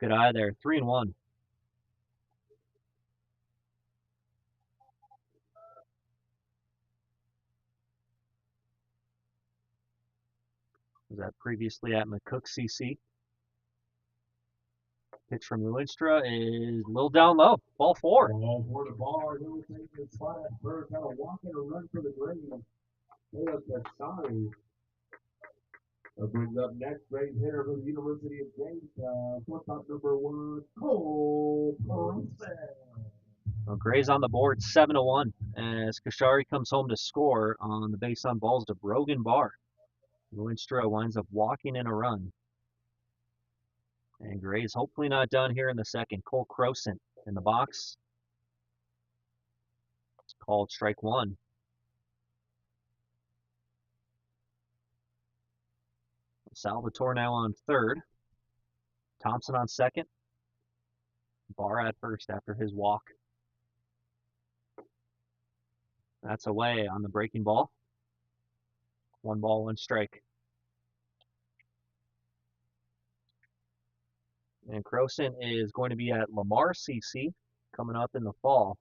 Good eye there, 3-1. Was that previously at McCook CC? Pitch from Lewinstra is a little down low. Ball 4. Ball 4 to Barr. He'll take the spot at first. Got a walk and a run for the Braves. Caleb Kasari brings up next great hitter from the University of Jamestown. Shortstop number 1, Cole Ponce. Well, Gray's on the board, 7-1, as Kashari comes home to score on the base on balls to Brogan Barr. Winström winds up walking in a run. And Gray's hopefully not done here in the second. Cole Crosant in the box. It's called strike one. Salvatore now on third. Thompson on second. Barr at first after his walk. That's away on the breaking ball. 1 ball, 1 strike. And Crosant is going to be at Lamar CC coming up in the fall.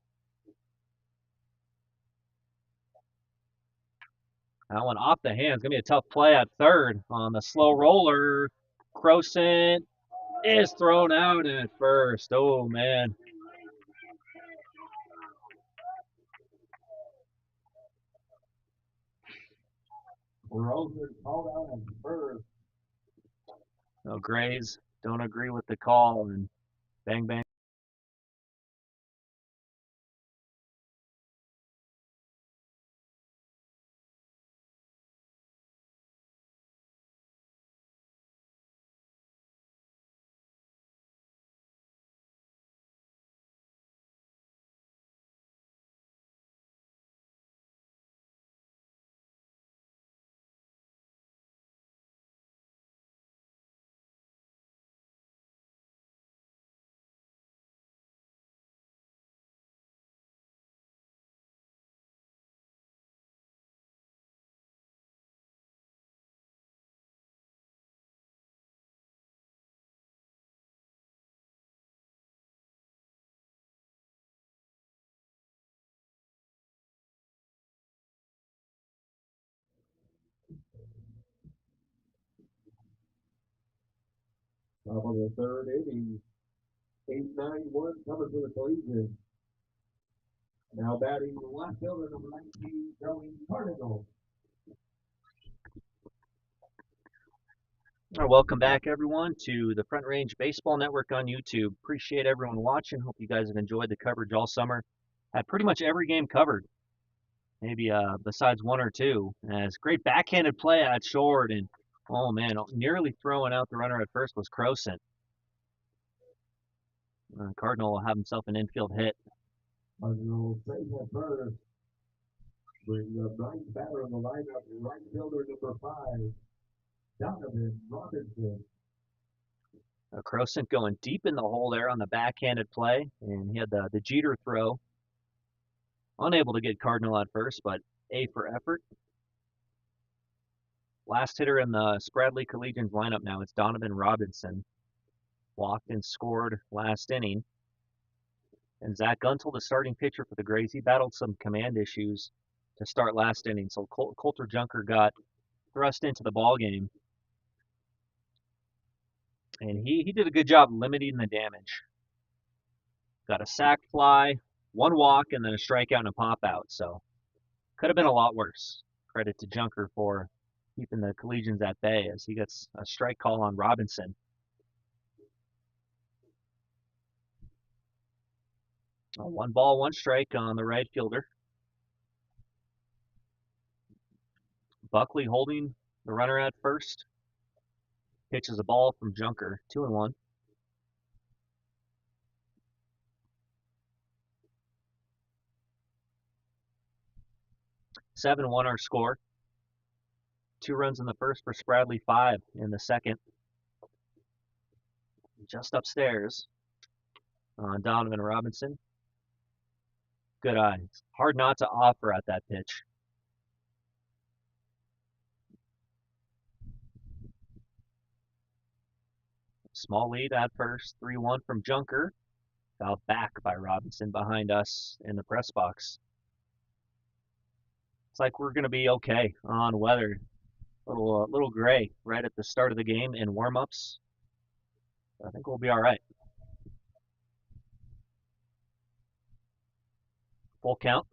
That one off the hands. Going to be a tough play at third on the slow roller. Crosant is thrown out at first. Oh, man. Rosen called out at first. No, Grays don't agree with the call, and bang, bang. Top of the third inning. 8-9-1 coming for the Collegians. Now batting the left fielder, number 19, Joey Cardinal. Welcome back, everyone, to the Front Range Baseball Network on YouTube. Appreciate everyone watching. Hope you guys have enjoyed the coverage all summer. Had pretty much every game covered, maybe besides one or two. As great backhanded play at short, and oh man, nearly throwing out the runner at first was Crosant. Cardinal will have himself an infield hit. Cardinal safe at first. Bring the ninth batter in the lineup, right fielder number 5, Donovan Robinson. Crosant going deep in the hole there on the backhanded play, and he had the Jeter throw. Unable to get Cardinal at first, but A for effort. Last hitter in the Spradley Collegians lineup now, it's Donovan Robinson. Walked and scored last inning. And Zach Guntel, the starting pitcher for the Grays, he battled some command issues to start last inning, so Coulter Junker got thrust into the ball game. And he did a good job limiting the damage. Got a sac fly, 1 walk, and then a strikeout and a pop out. So could have been a lot worse. Credit to Junker for keeping the Collegians at bay as he gets a strike call on Robinson. A 1 ball, 1 strike on the right fielder. Buckley holding the runner at first. Pitches a ball from Junker, 2-1. Seven one our score. 2 runs in the first for Spradley, 5 in the second. Just upstairs on Donovan Robinson. Good eye. Hard not to offer at that pitch. Small lead at first, 3-1 from Junker. Fouled back by Robinson behind us in the press box. It's like we're going to be okay on weather. A little gray right at the start of the game in warm-ups. I think we'll be all right. Full count.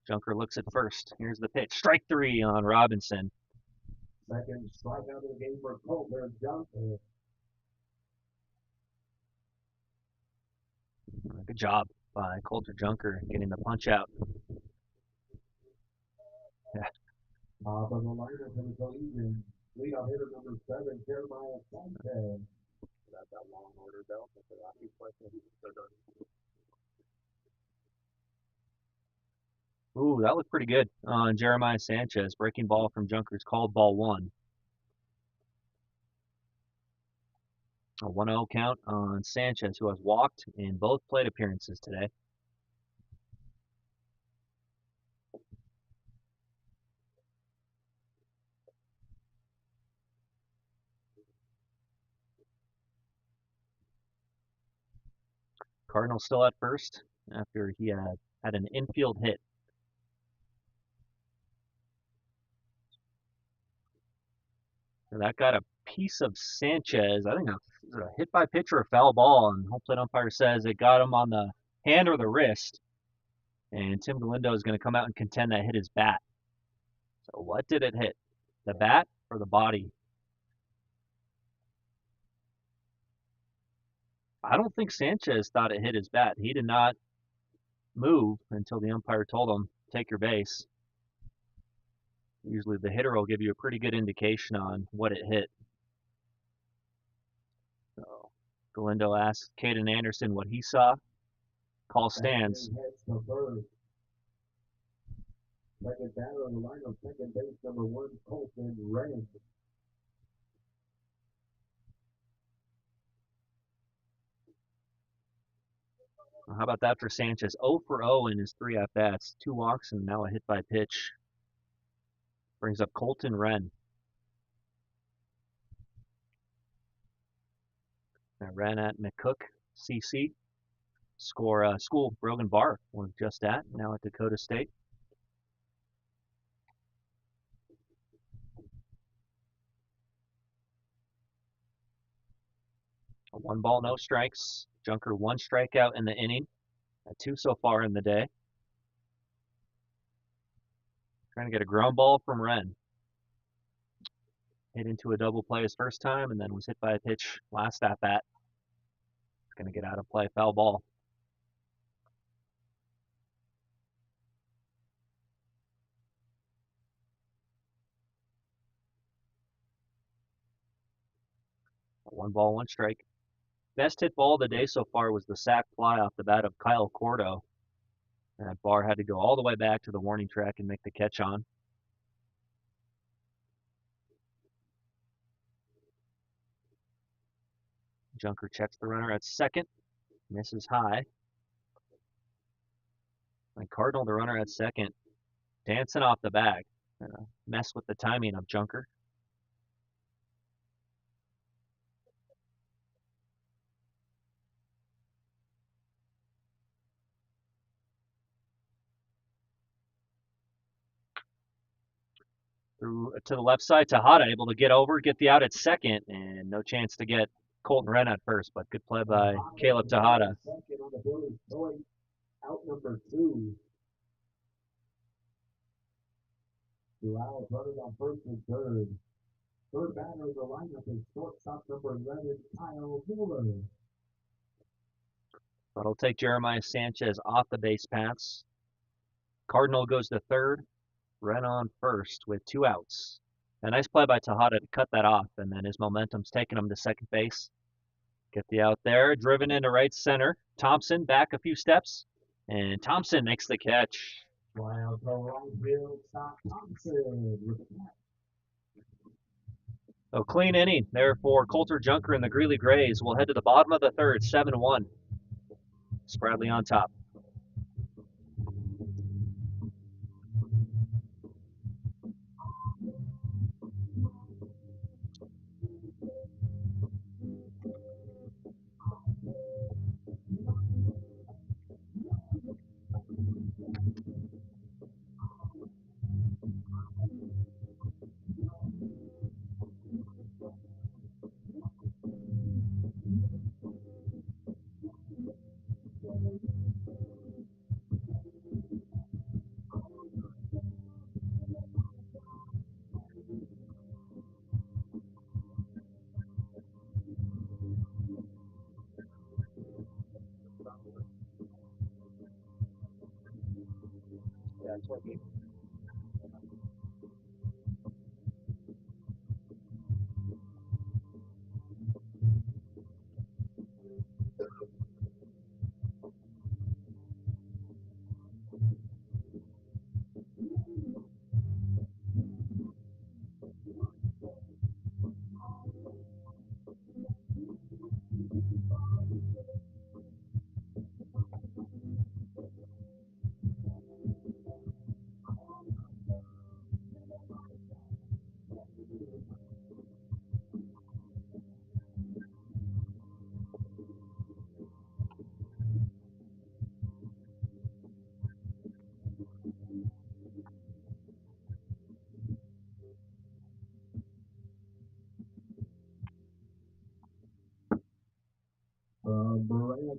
Junker looks at first. Here's the pitch. Strike 3 on Robinson. Second strikeout of the game for Coulter Junker. Good job by Coulter Junker getting the punch out. Top of the lineup for the Collegians. Leadoff hitter number 7, Jeremiah Sanchez. That's that long order belt. Ooh, that looked pretty good on Jeremiah Sanchez. Breaking ball from Junkers called ball one. A 1-0 count on Sanchez, who has walked in both plate appearances today. Cardinal still at first after he had an infield hit. So that got a piece of Sanchez. I think a hit by pitch or a foul ball, and home plate umpire says it got him on the hand or the wrist. And Tim Galindo is going to come out and contend that hit his bat. So what did it hit? The bat or the body? I don't think Sanchez thought it hit his bat. He did not move until the umpire told him, take your base. Usually the hitter will give you a pretty good indication on what it hit. So Galindo asked Caden Anderson what he saw. Call stands. Second batter on the lineup, second base number 1, Colton Wren. How about that for Sanchez? 0 for 0 in his 3 at-bats. 2 walks and now a hit by pitch. Brings up Colton Wren. Now Wren at McCook, CC. School Brogan Bar was just at, now at Dakota State. A 1 ball, no strikes. Junker 1 strikeout in the inning. 2 so far in the day. Trying to get a ground ball from Wren. Hit into a double play his first time and then was hit by a pitch last at bat. Going to get out of play, foul ball. A 1 ball, 1 strike. Best hit ball of the day so far was the sac fly off the bat of Kyle Cordo. That Bar had to go all the way back to the warning track and make the catch on. Junker checks the runner at second, misses high. And Cardinal, the runner at second, dancing off the bag. Mess with the timing of Junker. Through to the left side, Tejada able to get over, get the out at second, and no chance to get Colton Wren at first, but good play by Caleb Tejada. Second on the Phillies choice, out number 2. 2 outs, runners on first and third. Third batter of the lineup is shortstop number 11, Kyle Mueller. But I'll take Jeremiah Sanchez off the base paths. Cardinal goes to third. Wren on first with 2 outs. A nice play by Tejada to cut that off, and then his momentum's taking him to second base. Get the out there, driven into right center. Thompson back a few steps, and Thompson makes the catch. Fly out to right field, stop Thompson with the catch. So clean inning there for Coulter Junker and the Greeley Grays. We'll head to the bottom of the third, 7-1. Spradley on top.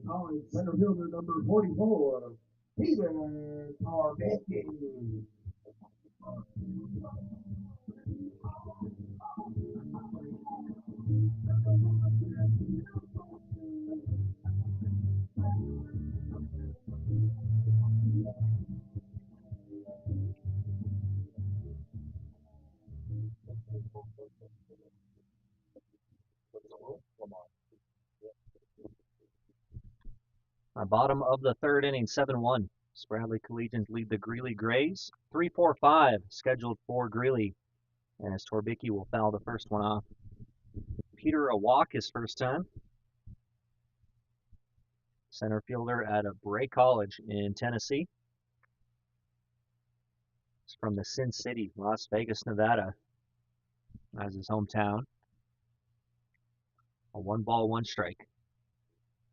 calling center fielder number 44, Peter Tarbecki. Bottom of the third inning, 7-1. Spradley Collegians lead the Greeley Grays. 3-4-5 scheduled for Greeley, as Torbicki will foul the first one off. Peter a walk his first time. Center fielder out of Bray College in Tennessee. He's from the Sin City, Las Vegas, Nevada, as his hometown. A 1-ball, 1-strike.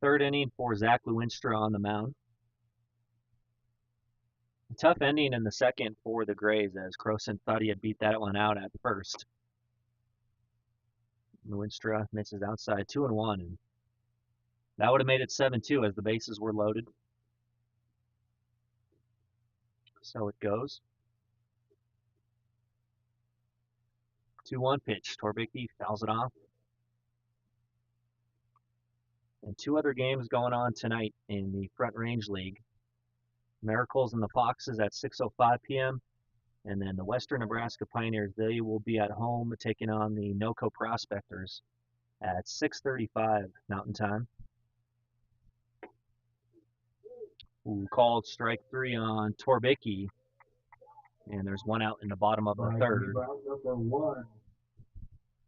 Third inning for Zach Lewinstra on the mound. A tough ending in the second for the Grays, as Croson thought he had beat that one out at first. Lewinstra misses outside 2-1, and that would have made it 7-2 as the bases were loaded. So it goes. 2-1 pitch. Torbicki fouls it off. And two other games going on tonight in the Front Range League. Miracles and the Foxes at 6:05 p.m. And then the Western Nebraska Pioneers, they will be at home taking on the NOCO Prospectors at 6:35 Mountain Time. Who called strike 3 on Torbicki. And there's one out in the bottom of the third. Number 1.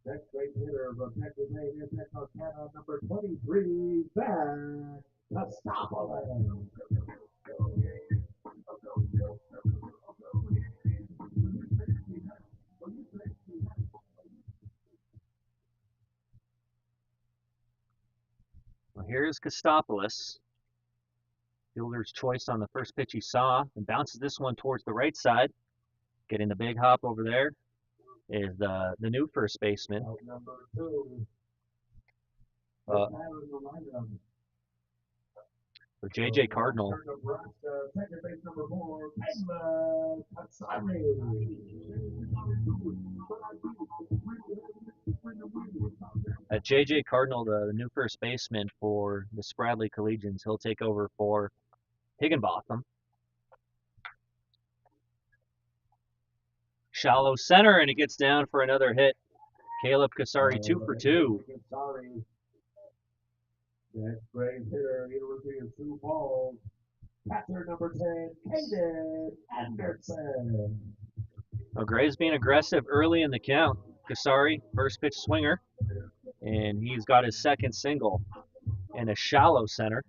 Next great hitter from Texas A&M Texarkana, number 23, Zach Costopoulos. Well, here's Costopoulos. Fielder's choice on the first pitch he saw, and bounces this one towards the right side. Getting the big hop over there is the new first baseman. Number 2. For J.J. Cardinal. Second base number 4, Katsari. J.J. Cardinal, the new first baseman for the Spradley Collegians. He'll take over for Higginbotham. Shallow center, and it gets down for another hit. Caleb Katsari, 2 for 2. Next great hitter, University of Sioux Falls, catcher number 10, Caden Anderson. Well, Gray's being aggressive early in the count. Katsari, first pitch swinger, and he's got his second single and a shallow center.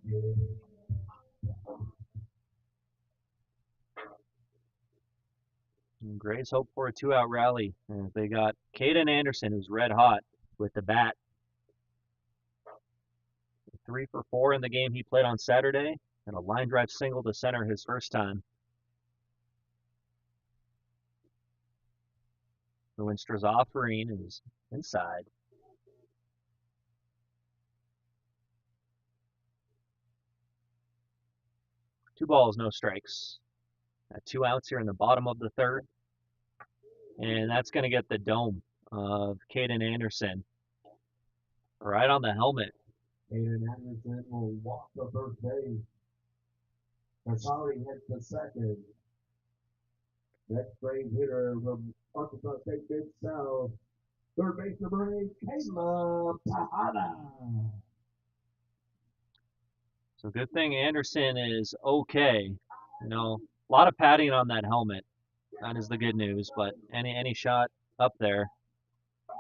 And Grays hope for a 2-out rally. And they got Caden Anderson, who's red hot with the bat. 3 for 4 in the game he played on Saturday, and a line drive single to center his first time. Lewinstra's offering is inside. Two balls, no strikes. 2 outs here in the bottom of the third. And that's going to get the dome of Caden Anderson right on the helmet. Caden Anderson will walk the first base. Katsari hits the second. Next great hitter from Arkansas State Mid-South, third base number 8, Caleb Tejada. So good thing Anderson is okay. You know, a lot of padding on that helmet. That is the good news, but any shot up there,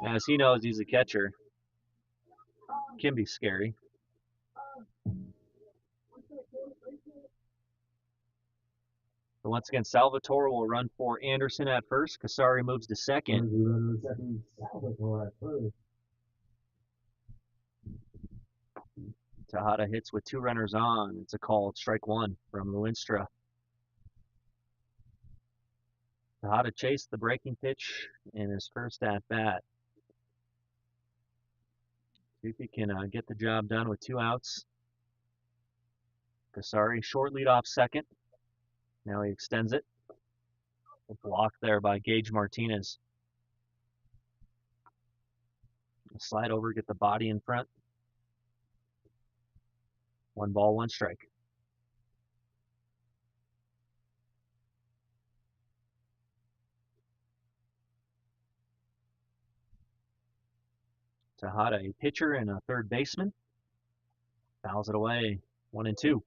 as he knows he's a catcher, can be scary. But once again, Salvatore will run for Anderson at first. Katsari moves to second. Salvatore at first. Tejada hits with 2 runners on. It's a called strike 1 from Lewinstra. Tejada chased the breaking pitch in his first at-bat. See if he can get the job done with 2 outs. Kasari, short lead off second. Now he extends it. A block there by Gage Martinez. Slide over, get the body in front. 1 ball, 1 strike. Tejada, a pitcher and a third baseman. Fouls it away. 1-2.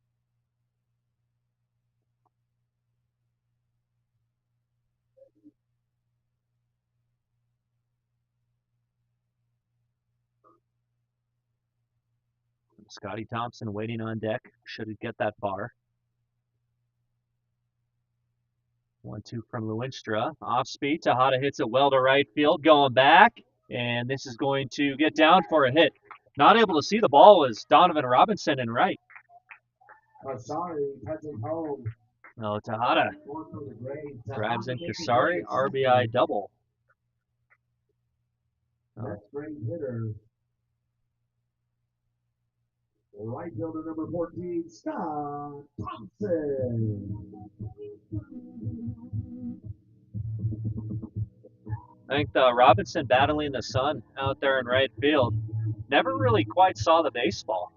Scotty Thompson waiting on deck. Should get that far. 1-2 from Lewinstra. Off speed. Tejada hits it well to right field. Going back. And this is going to get down for a hit. Not able to see the ball was Donovan Robinson in right. Sorry, touching home. No, Tejada drives in Kasari. RBI double. That's great hitter. Right fielder number 14, Scott Thompson. I think Robinson battling the sun out there in right field. Never really quite saw the baseball.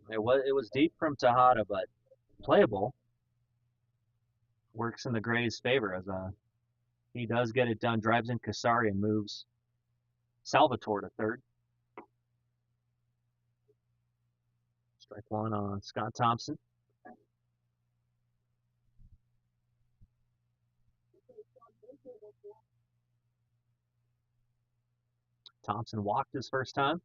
It was deep from Tejada, but playable. Works in the Grays' favor as he does get it done. Drives in Kasari and moves Salvatore to third. Strike 1 on Scott Thompson. Thompson walked his first time.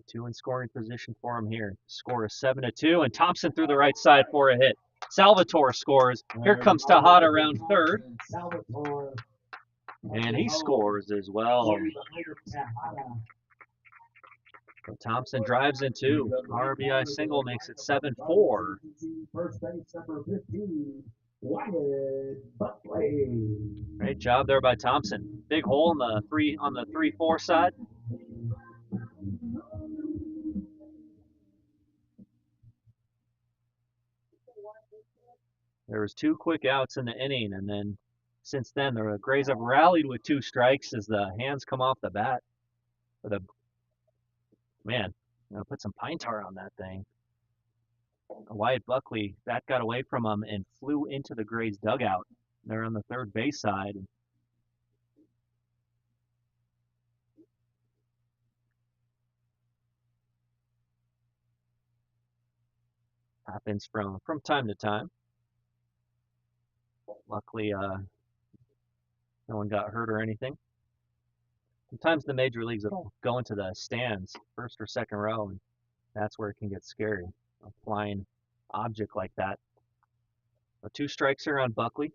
2 in scoring position for him here. Score is 7-2, and Thompson through the right side for a hit. Salvatore scores. Here comes Tejada around third. And he scores as well. So Thompson drives in 2. RBI single makes it 7-4. First base number 15, Wyatt Buckley. Great job there by Thompson. Big hole in the 3-4 side. There was 2 quick outs in the inning, and then since then the Grays have rallied with 2 strikes as the hands come off the bat. Man, I'm gonna put some pine tar on that thing. Wyatt Buckley, that got away from him and flew into the Grays dugout. They're on the third base side. Happens from time to time. Luckily, no one got hurt or anything. Sometimes the major leagues will go into the stands, first or second row, and that's where it can get scary. A flying object like that. So 2 strikes here on Buckley.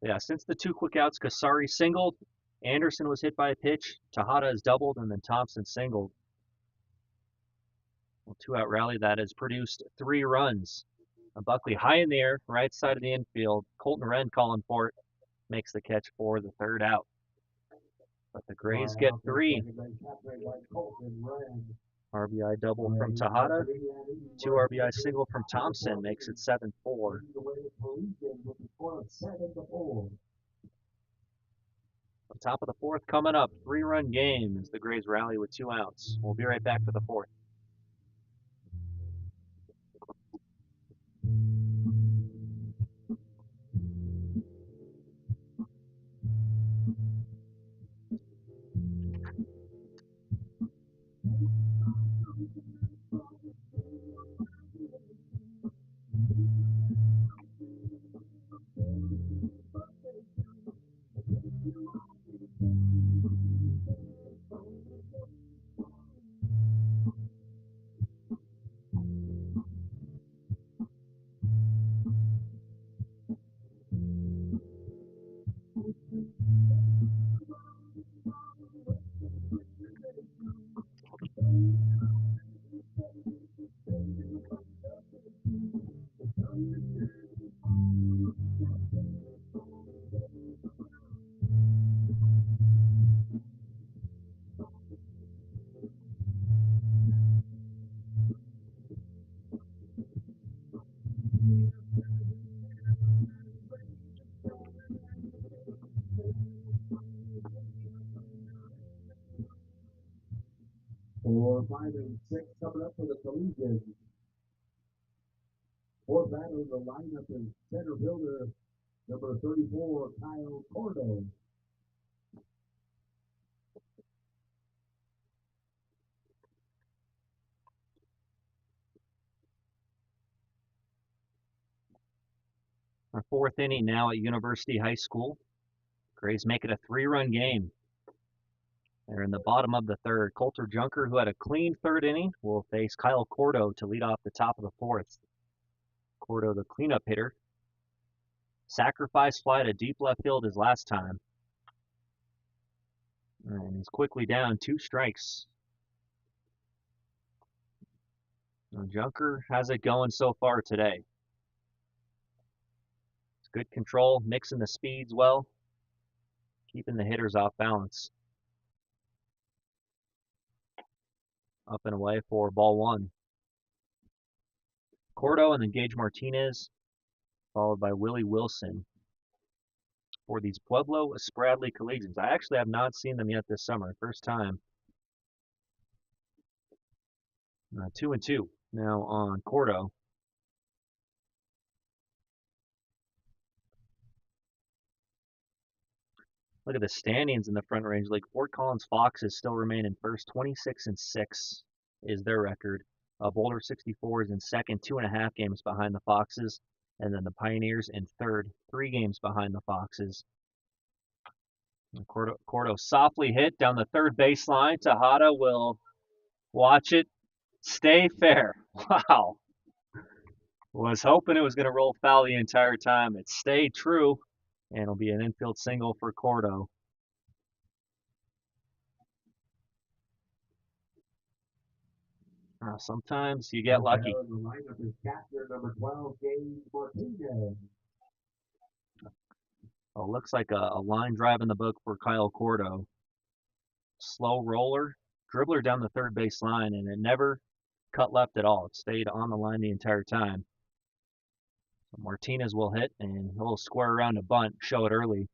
Yeah, since the 2 quick outs, Kasari singled, Anderson was hit by a pitch, Tejada has doubled, and then Thompson singled. A 2-out rally that has produced 3 runs. Buckley high in the air, right side of the infield. Colton Wren calling for it, makes the catch for the 3rd out. But the Grays get 3. RBI double from Tejada. 2 RBI single from Thompson makes it 7-4. The top of the 4th coming up. 3-run game as the Grays rally with 2 outs. We'll be right back for the 4th. For 5 and 6 coming up for the Collegians. Fourth batter in the lineup is center fielder number 34, Kyle Cordo. Our fourth inning now at University High School. Grays make it a 3-run game. They're in the bottom of the third. Coulter Junker, who had a clean third inning, will face Kyle Cordo to lead off the top of the fourth. Cordo, the cleanup hitter. Sacrifice fly to deep left field his last time. And he's quickly down 2 strikes. Now, Junker has it going so far today. It's good control, mixing the speeds well, keeping the hitters off balance. Up and away for ball 1. Cordo and then Gage Martinez, followed by Willie Wilson for these Pueblo Spradley Collegians. I actually have not seen them yet this summer. First time. 2-2 now on Cordo. Look at the standings in the Front Range League. Fort Collins Foxes still remain in first. 26-6 is their record. Boulder 64 is in second, 2.5 games behind the Foxes. And then the Pioneers in third, 3 games behind the Foxes. Cordo softly hit down the third baseline. Tejada will watch it. Stay fair. Wow. Was hoping it was going to roll foul the entire time. It stayed true, and it'll be an infield single for Cordo. Sometimes you get lucky. The lineup is catcher number 12, Gage Martinez. Oh, looks like a line drive in the book for Kyle Cordo. Slow roller, dribbler down the third base line, and it never cut left at all. It stayed on the line the entire time. So Martinez will hit, and he'll square around a bunt, show it early.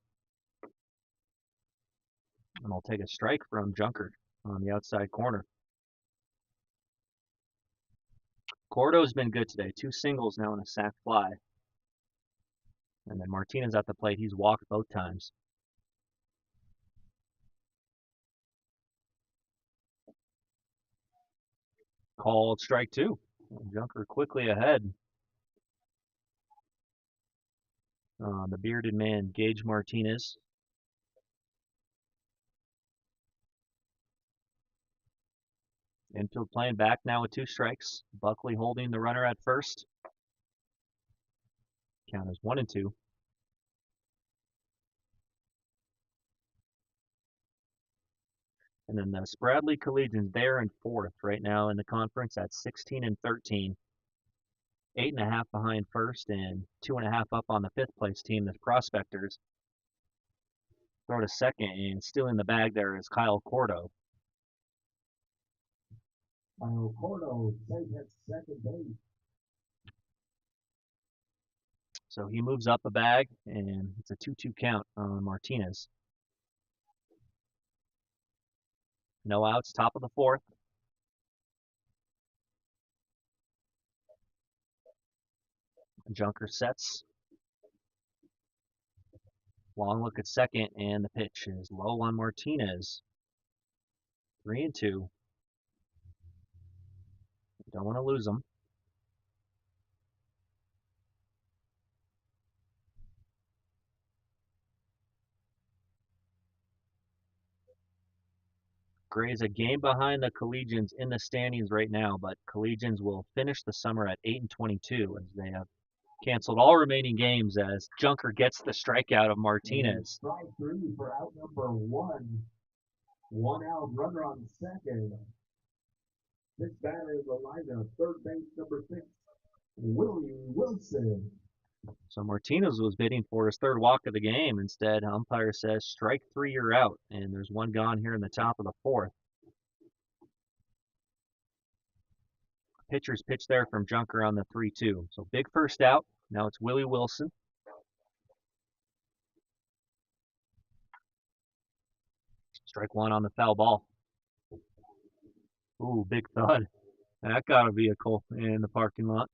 And we'll take a strike from Junker on the outside corner. Cordo's been good today. 2 singles now and a sac fly. And then Martinez at the plate. He's walked both times. Called strike 2. Junker quickly ahead. The bearded man, Gage Martinez. Infield playing back now with 2 strikes. Buckley holding the runner at first. Count is 1-2. And then the Spradley Collegians, they're in fourth right now in the conference at 16-13. 8.5 behind first and 2.5 up on the 5th place team, the Prospectors. Throw to second, and stealing the bag there is Kyle Cordo. Kyle Cordo safe at second base. So he moves up a bag, and it's a 2-2 count on Martinez. No outs, top of the 4th. Junker sets. Long look at second, and the pitch is low on Martinez. 3-2. Don't want to lose him. Gray's a game behind the Collegians in the standings right now, but Collegians will finish the summer at 8-22 as they have canceled all remaining games as Junker gets the strikeout of Martinez. Strike 3 for out number 1. 1 out, runner on second. This batter is the lineup, third base number 6, Willie Wilson. So Martinez was bidding for his 3rd walk of the game. Instead, umpire says strike 3, you're out, and there's 1 gone here in the top of the 4th. Pitcher's pitch there from Junker on the 3-2. So big first out. Now it's Willie Wilson. Strike 1 on the foul ball. Ooh, big thud. That got a vehicle in the parking lot.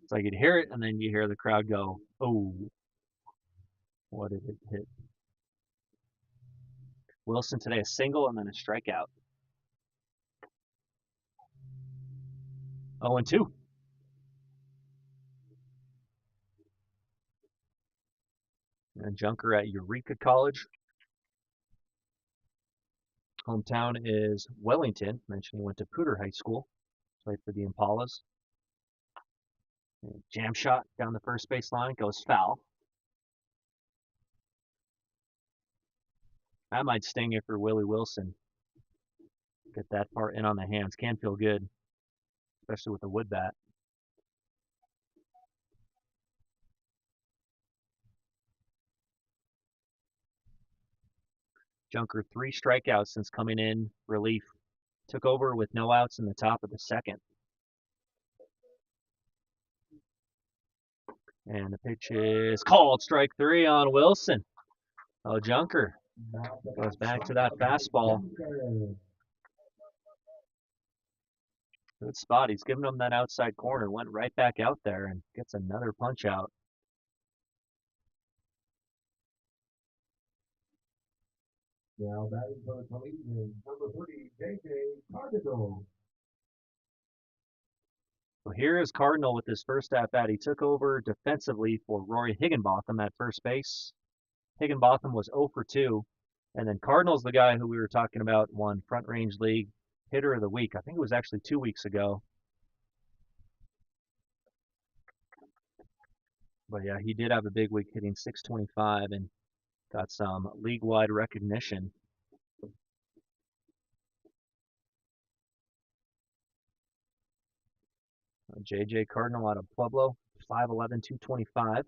It's like you'd hear it, and then you hear the crowd go, "Oh, what did it hit?" Wilson today a single and then a strikeout. 0-2. And Junker at Eureka College. Hometown is Wellington. Mentioned he went to Pooter High School. Played for the Impalas. And jam shot down the first base line goes foul. That might sting if you're Willie Wilson. Get that part in on the hands. Can feel good, especially with a wood bat. Junker 3 strikeouts since coming in relief. Took over with no outs in the top of the second. And the pitch is called. Strike 3 on Wilson. Oh, Junker goes back to that fastball. Good spot. He's giving him that outside corner. Went right back out there and gets another punch out. Now batting for the Collegians, number 30, J.J. Cardinal. Well, here is Cardinal with his first at bat. He took over defensively for Rory Higginbotham at first base. Higginbotham was 0 for 2. And then Cardinal's the guy who we were talking about, won Front Range League Hitter of the Week. I think it was actually 2 weeks ago. But yeah, he did have a big week, hitting .625 and got some league-wide recognition. J.J. Cardinal out of Pueblo, 5'11", 225.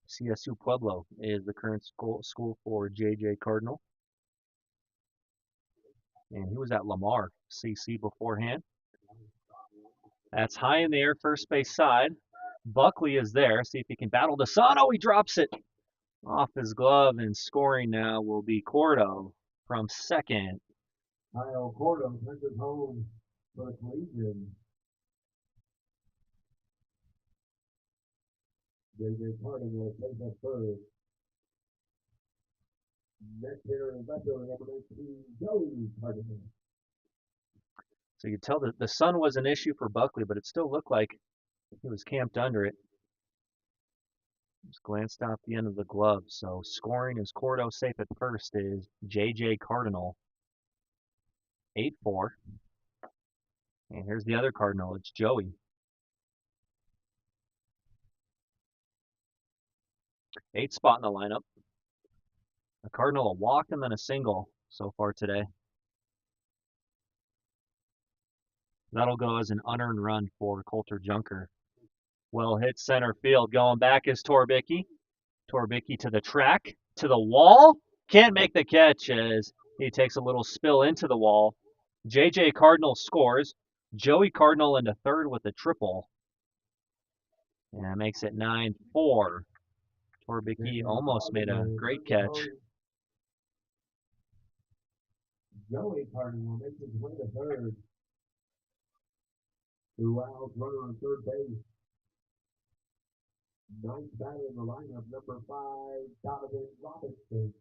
CSU Pueblo is the current school for J.J. Cardinal. And he was at Lamar CC beforehand. That's high in the air, first base side. Buckley is there. See if he can battle the sun. Oh, he drops it off his glove, and scoring now will be Cordo from second. Kyle Cordo punches home for the Collegians. J.J. Cardinal will take that third. Next hitter is number 19, Joey Cardinal. So you could tell that the sun was an issue for Buckley, but it still looked like he was camped under it. Just glanced off the end of the glove. So scoring is Cordo, safe at first is J.J. Cardinal. 8-4. And here's the other Cardinal. It's Joey. 8th spot in the lineup. A Cardinal, a walk, and then a single so far today. That'll go as an unearned run for Coulter Junker. Well hit center field. Going back is Torbicki. Torbicki to the track, to the wall. Can't make the catch as he takes a little spill into the wall. J.J. Cardinal scores. Joey Cardinal into third with a triple. And that makes it 9-4. Torbicki almost made a great catch. Joey Cardinal makes his way to third. 2 outs, runner on third base. Ninth batter in the lineup, number 5, Donovan Robinson.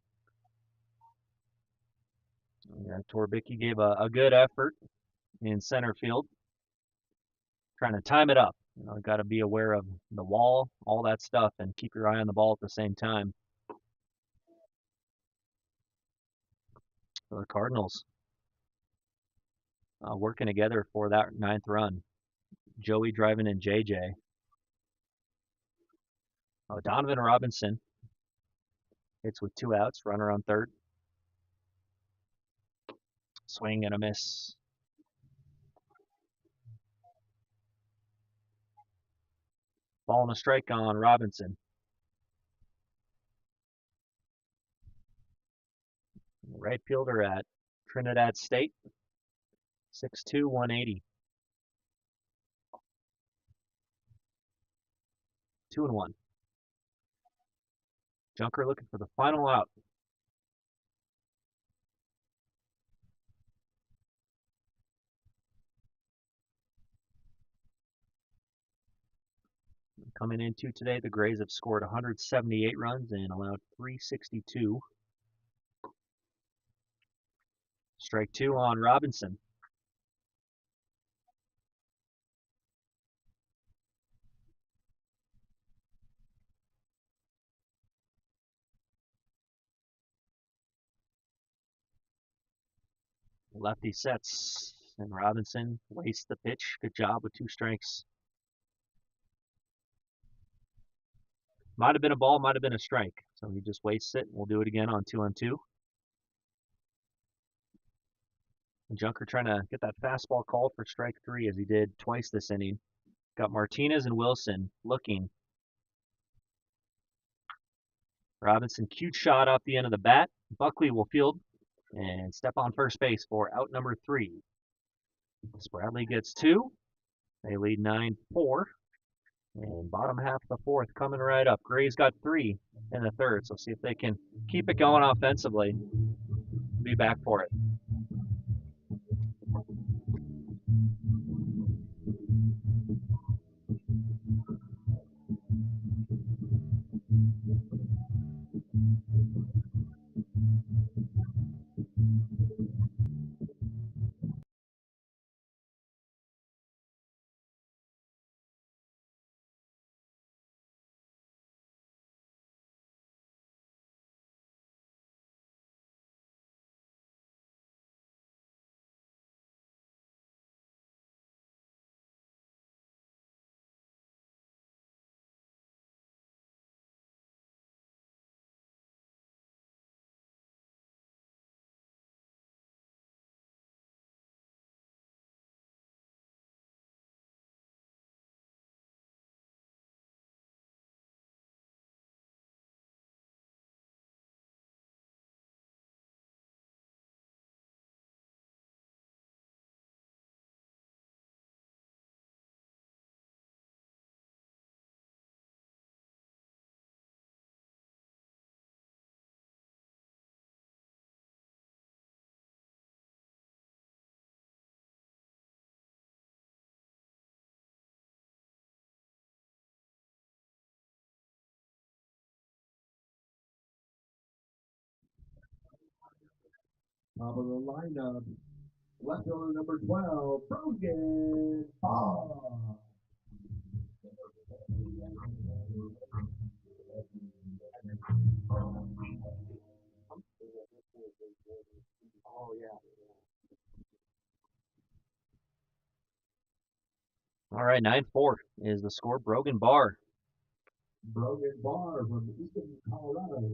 Yeah, Torbicki gave a good effort in center field. Trying to time it up. Got to be aware of the wall, all that stuff, and keep your eye on the ball at the same time. So the Cardinals working together for that 9th run. Joey driving in J.J. Donovan Robinson hits with 2 outs, runner on third. Swing and a miss. Ball and a strike on Robinson. Right fielder at Trinidad State. 6'2", 180. 2-1. Junker looking for the final out. Coming into today, the Grays have scored 178 runs and allowed 362. Strike 2 on Robinson. Lefty sets, and Robinson wastes the pitch. Good job with 2 strikes. Might have been a ball, might have been a strike. So he just wastes it. We'll do it again on 2-2. Junker trying to get that fastball called for strike 3 as he did twice this inning. Got Martinez and Wilson looking. Robinson, cute shot off the end of the bat. Buckley will field and step on first base for out number 3. Spradley gets 2. They lead 9-4. And bottom half of the 4th coming right up. Gray's got 3 in the 3rd, so see if they can keep it going offensively. Be back for it. Top of the lineup, left fielder number 12, Brogan Ball. All right, 9-4 is the score. Brogan Bar. Brogan Bar from Eastern Colorado.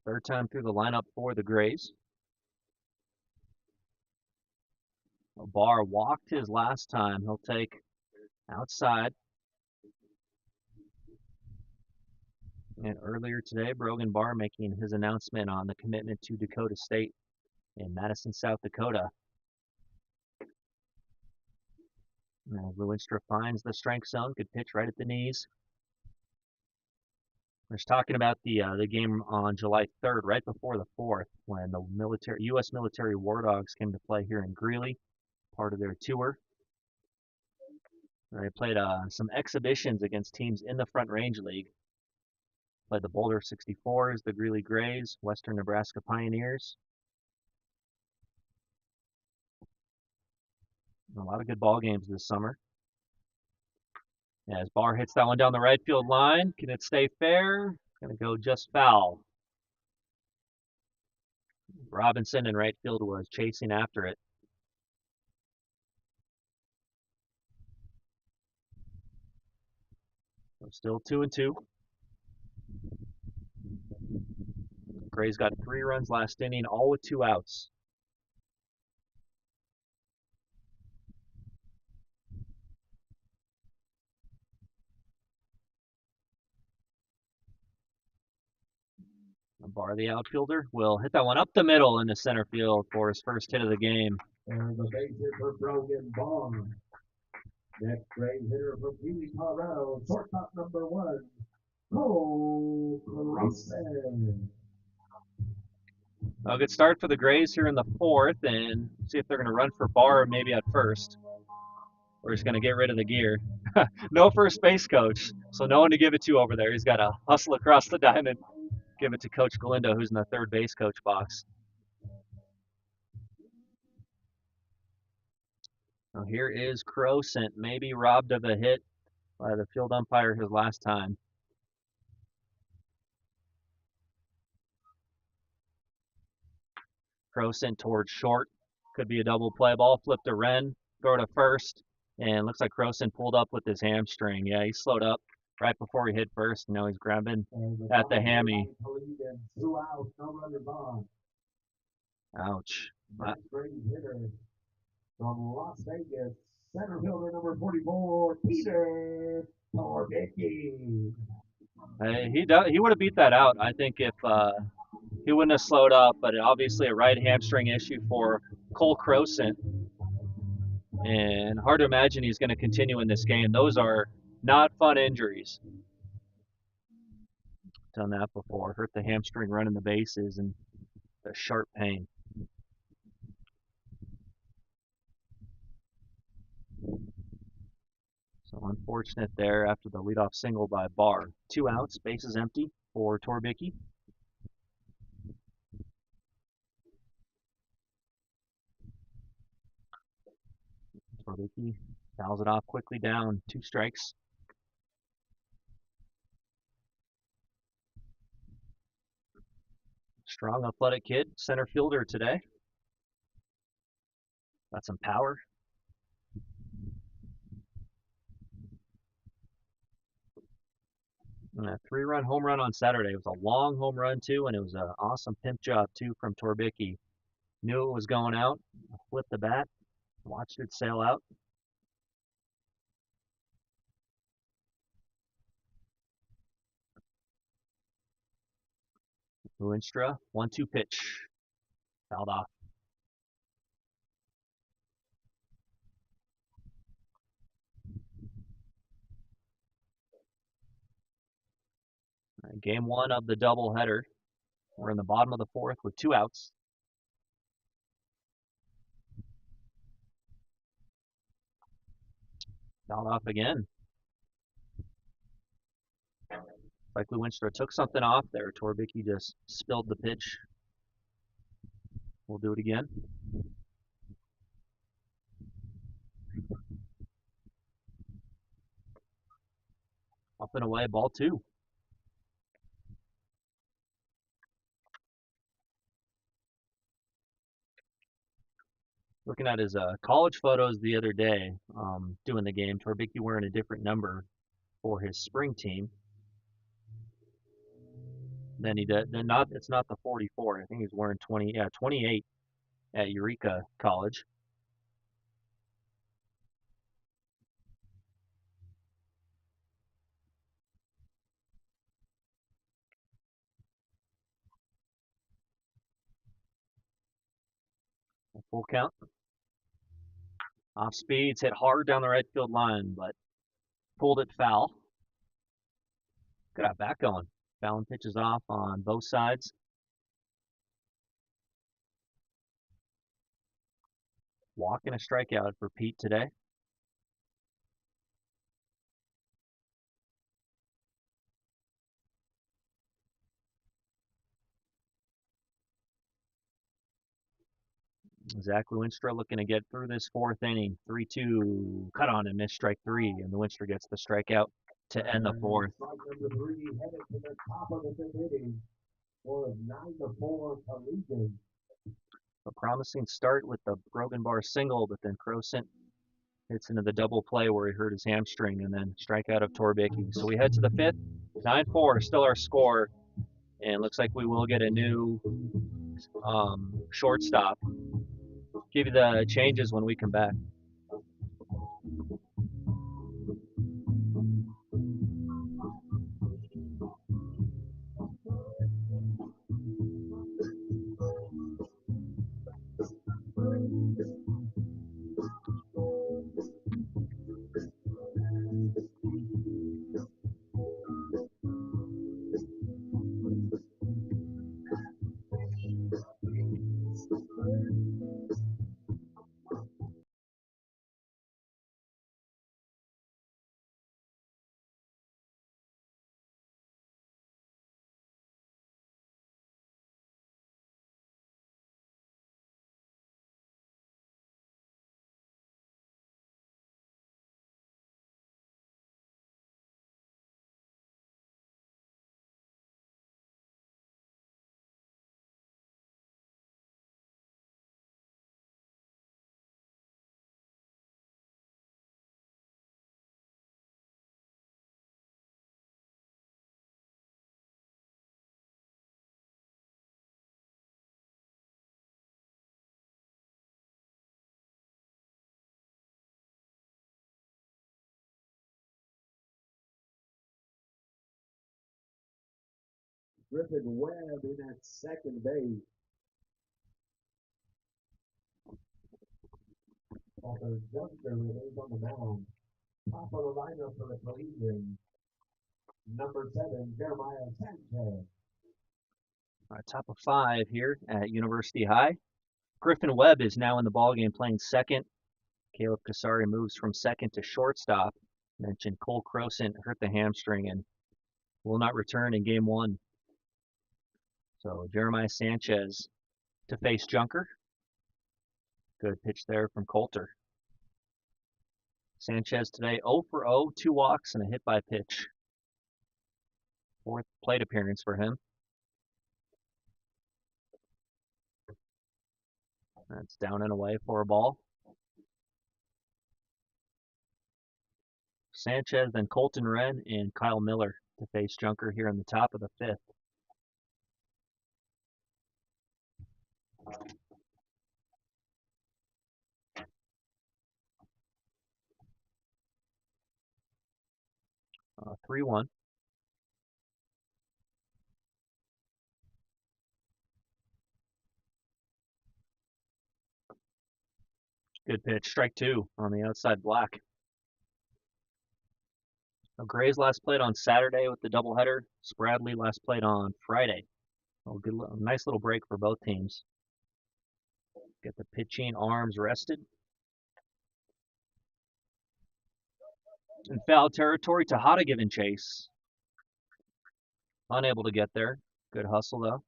3rd time through the lineup for the Grays. Bar walked his last time. He'll take outside. And earlier today, Brogan Bar making his announcement on the commitment to Dakota State in Madison, South Dakota. Lewinstra finds the strike zone. Good pitch right at the knees. We're just talking about the game on July 3rd, right before the 4th, when the U.S. military War Dogs came to play here in Greeley, part of their tour. They played some exhibitions against teams in the Front Range League. Played the Boulder 64s, the Greeley Grays, Western Nebraska Pioneers. A lot of good ball games this summer. As Barr hits that one down the right field line, can it stay fair? Gonna go just foul. Robinson in right field was chasing after it. So still 2-2. Gray's got 3 runs last inning, all with 2 outs. Barr, the outfielder, will hit that one up the middle into center field for his first hit of the game. And the base hit for Brogan Bond. Next grade hitter from Greeley, Colorado, shortstop number 1, Cole Croson. A good start for the Grays here in the fourth, and see if they're going to run for Barr maybe at first. We're just going to get rid of the gear. No first base coach, so no one to give it to over there. He's got to hustle across the diamond, give it to Coach Galindo, who's in the third base coach box. Now here is Croson, maybe robbed of a hit by the field umpire his last time. Croson towards short. Could be a double play ball. Flip to Wren. Throw to first. And looks like Croson pulled up with his hamstring. Yeah, he slowed up right before he hit first. Now he's grabbing at the hammy. Ouch. Next grade hitter from Las Vegas, center fielder number 44, Peter Torbicki. He would have beat that out, I think, if he wouldn't have slowed up. But obviously a right hamstring issue for Cole Croson. And hard to imagine he's going to continue in this game. Those are not fun injuries. Done that before. Hurt the hamstring running the bases and the sharp pain. So unfortunate there after the leadoff single by Barr. 2 outs, bases empty for Torbicki. Torbicki fouls it off quickly down. 2 strikes. Strong, athletic kid, center fielder today. Got some power. And a 3-run home run on Saturday. It was a long home run too, and it was an awesome pimp job too from Torbicki. Knew it was going out. Flipped the bat. Watched it sail out. Luinstra, 1-2 pitch. Fouled off. Game 1 of the doubleheader. We're in the bottom of the fourth with 2 outs. Fouled off again. Like Luinstra took something off there. Torbicki just spilled the pitch. We'll do it again. Up and away, ball 2. Looking at his college photos the other day, doing the game, Torbicki wearing a different number for his spring team. Then he did. It's not the 44. I think he's wearing 28 at Eureka College. A full count. Off speeds, hit hard down the right field line, but pulled it foul. Good at back going. Fouling pitches off on both sides. Walk and a strikeout for Pete today. Zach Luinstra looking to get through this fourth inning. 3-2, cut on and miss strike 3, and Luinstra gets the strikeout to end the fourth. Strike number 3 headed to the top of the 5th inning for a 9-4 Collegians. A promising start with the Brogan Bar single, but then Croson hits into the double play where he hurt his hamstring, and then strikeout of Torbicki. So we head to the 5th. 9-4, still our score, and looks like we will get a new shortstop. Give you the changes when we come back. Griffin Webb in at second base. Walter Junker remains on the mound. Top of the lineup for the Collegians. Number 7, Jeremiah Sanchez. Top of 5 here at University High. Griffin Webb is now in the ballgame playing second. Caleb Kasari moves from second to shortstop. Mentioned Cole Croson hurt the hamstring and will not return in game 1. So Jeremiah Sanchez to face Junker. Good pitch there from Coulter. Sanchez today 0 for 0, 2 walks and a hit by pitch. 4th plate appearance for him. That's down and away for a ball. Sanchez, then Colton Wren and Kyle Miller to face Junker here in the top of the 5th. Uh, 3-1. Good pitch, strike 2 on the outside black. So Gray's last played on Saturday with the doubleheader. Spradley last played on Friday. Nice little break for both teams. Get the pitching arms rested. In foul territory, Tejada giving chase. Unable to get there. Good hustle though.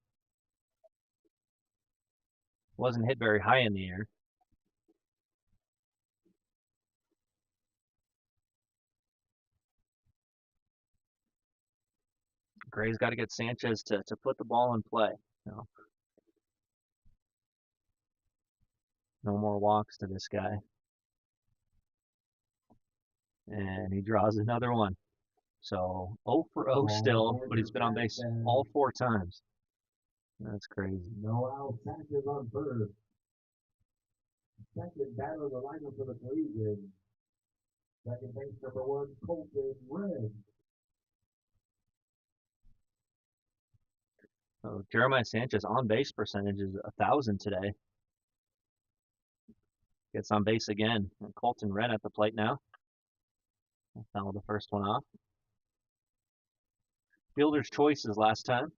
Wasn't hit very high in the air. Gray's got to get Sanchez to put the ball in play. No more walks to this guy. And he draws another one. So 0 for 0 still, but he's been on base all 4 times. That's crazy. Noel Sanchez on first. Second batter of the lineup for the Collegians. Second base number 1, Colton Wren. So Jeremiah Sanchez on base percentage is 1,000 today. Gets on base again. And Colton Wren at the plate now. Foul the first one off. Fielder's choices last time.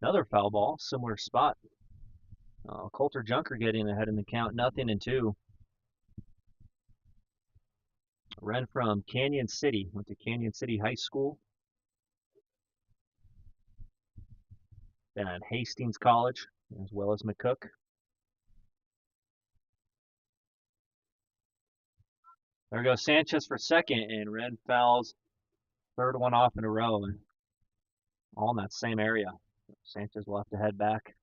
Another foul ball, similar spot. Coulter Junker getting ahead in the count, 0-2. Wren from Canyon City, went to Canyon City High School. Been at Hastings College, as well as McCook. There goes Sanchez for second, and Wren fouls third one off in a row, and all in that same area. Sanchez will have to head back.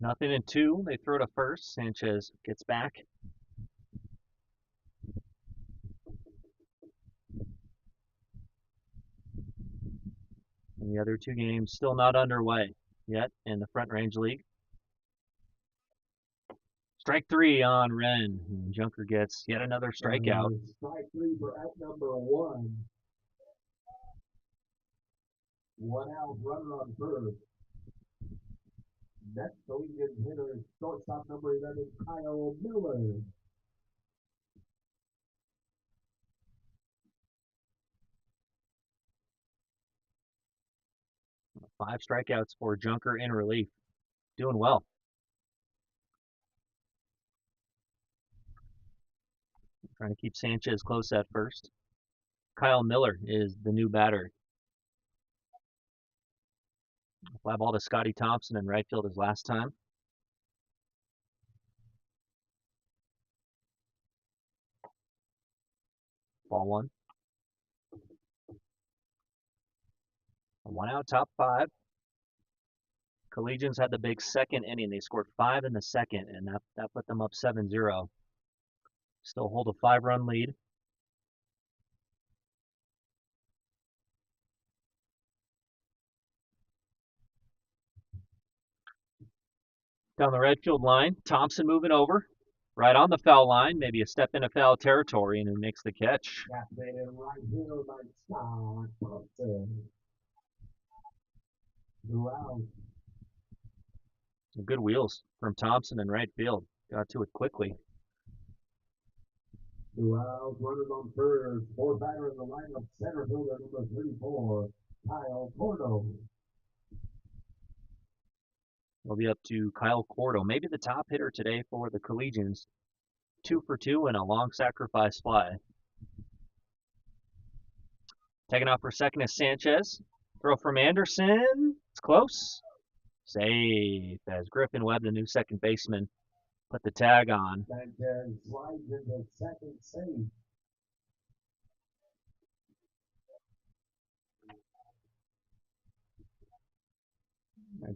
Nothing in 2. They throw to first. Sanchez gets back. And the other 2 games still not underway yet in the Front Range League. Strike 3 on Wren. And Junker gets yet another strikeout. Strike 3 for at number 1. 1 out, runner on first. Next Collegians hitter is shortstop number 11, Kyle Miller. Five strikeouts for Junker in relief. Doing well. Trying to keep Sanchez close at first. Kyle Miller is the new batter. Fly ball to Scotty Thompson in right field his last time. Ball one. A 1-out, top 5. Collegians had the big second inning. They scored 5 in the second, and that put them up 7-0. Still hold a 5-run lead. Down the right field line, Thompson moving over. Right on the foul line, maybe a step into foul territory, and he makes the catch. Captain right field by Scott Thompson. Throughout. Some good wheels from Thompson in right field. Got to it quickly. Throughout, runners on first. 4 batter in the lineup. Center fielder number 34, Kyle Porto. We'll be up to Kyle Cordo, maybe the top hitter today for the Collegians. 2 for 2 and a long sacrifice fly. Taking off for second is Sanchez. Throw from Anderson. It's close. Safe as Griffin Webb, the new second baseman, put the tag on. Sanchez slides into second safe.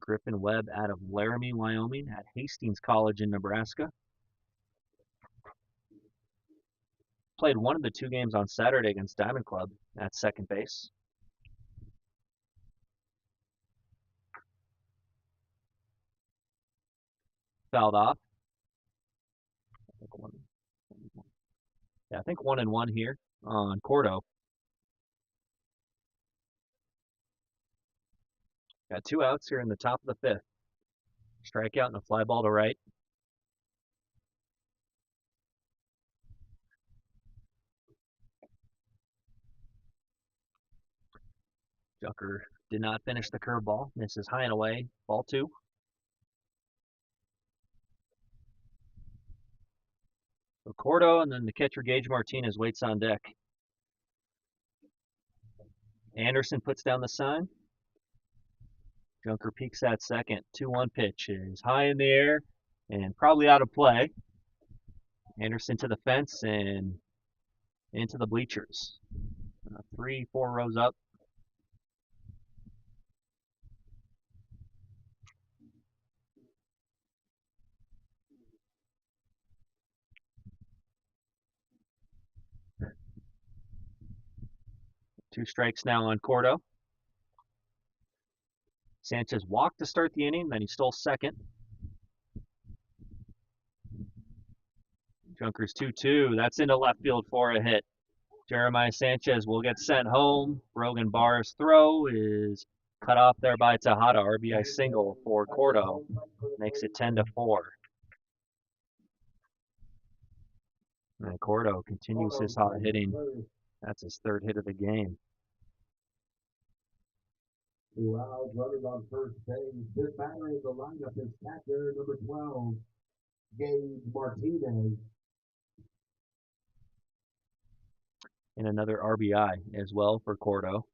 Griffin Webb out of Laramie, Wyoming, at Hastings College in Nebraska. Played one of the 2 games on Saturday against Diamond Club at second base. Fouled off. I think 1-1 here on Cordo. Got 2 outs here in the top of the 5th. Strikeout and a fly ball to right. Junker did not finish the curveball. Misses high and away. Ball 2. So Cordo and then the catcher Gage Martinez waits on deck. Anderson puts down the sign. Junker peeks at second. 2-1 pitch is high in the air and probably out of play. Anderson to the fence and into the bleachers. 3-4 rows up. Two strikes now on Cordo. Sanchez walked to start the inning, then he stole second. Junker's 2-2. That's into left field for a hit. Jeremiah Sanchez will get sent home. Brogan Barr's throw is cut off there by Tejada. RBI single for Cordo. Makes it 10-4. And Cordo continues his hot hitting. That's his 3rd hit of the game. Throughout, runners on first base. This batter in the lineup is catcher number 12, Gage Martinez. And another RBI as well for Cordo.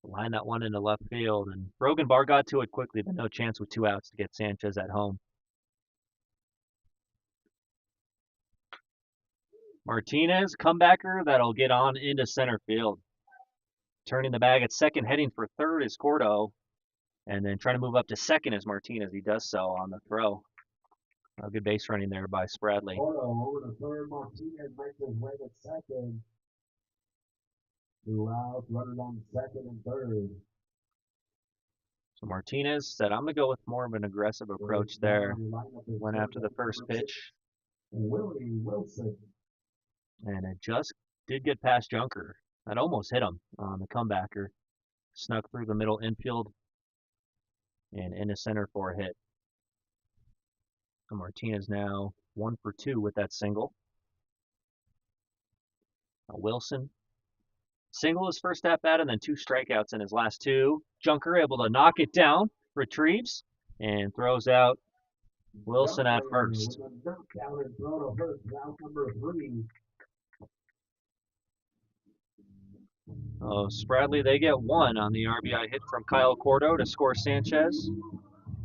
Line that one into left field, and Brogan Barr got to it quickly, but no chance with 2 outs to get Sanchez at home. Martinez, comebacker, that'll get on into center field. Turning the bag at second, heading for third is Cordo, and then trying to move up to second is Martinez. He does so on the throw. A good base running there by Spradley. Cordo over to third. Martinez makes his way to second. Throughout, runners on second and third. So Martinez said, I'm going to go with more of an aggressive approach there. Went after the first pitch. Willie Wilson. And it just did get past Junker. That almost hit him on the comebacker. Snuck through the middle infield and into center for a hit. So Martinez now 1 for 2 with that single. Wilson single his first at bat and then 2 strikeouts in his last 2. Junker able to knock it down, retrieves, and throws out Wilson at first. Oh, Spradley, they get 1 on the RBI hit from Kyle Cordo to score Sanchez.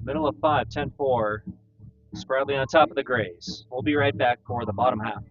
Middle of 5, 10-4. Spradley on top of the Grays. We'll be right back for the bottom half.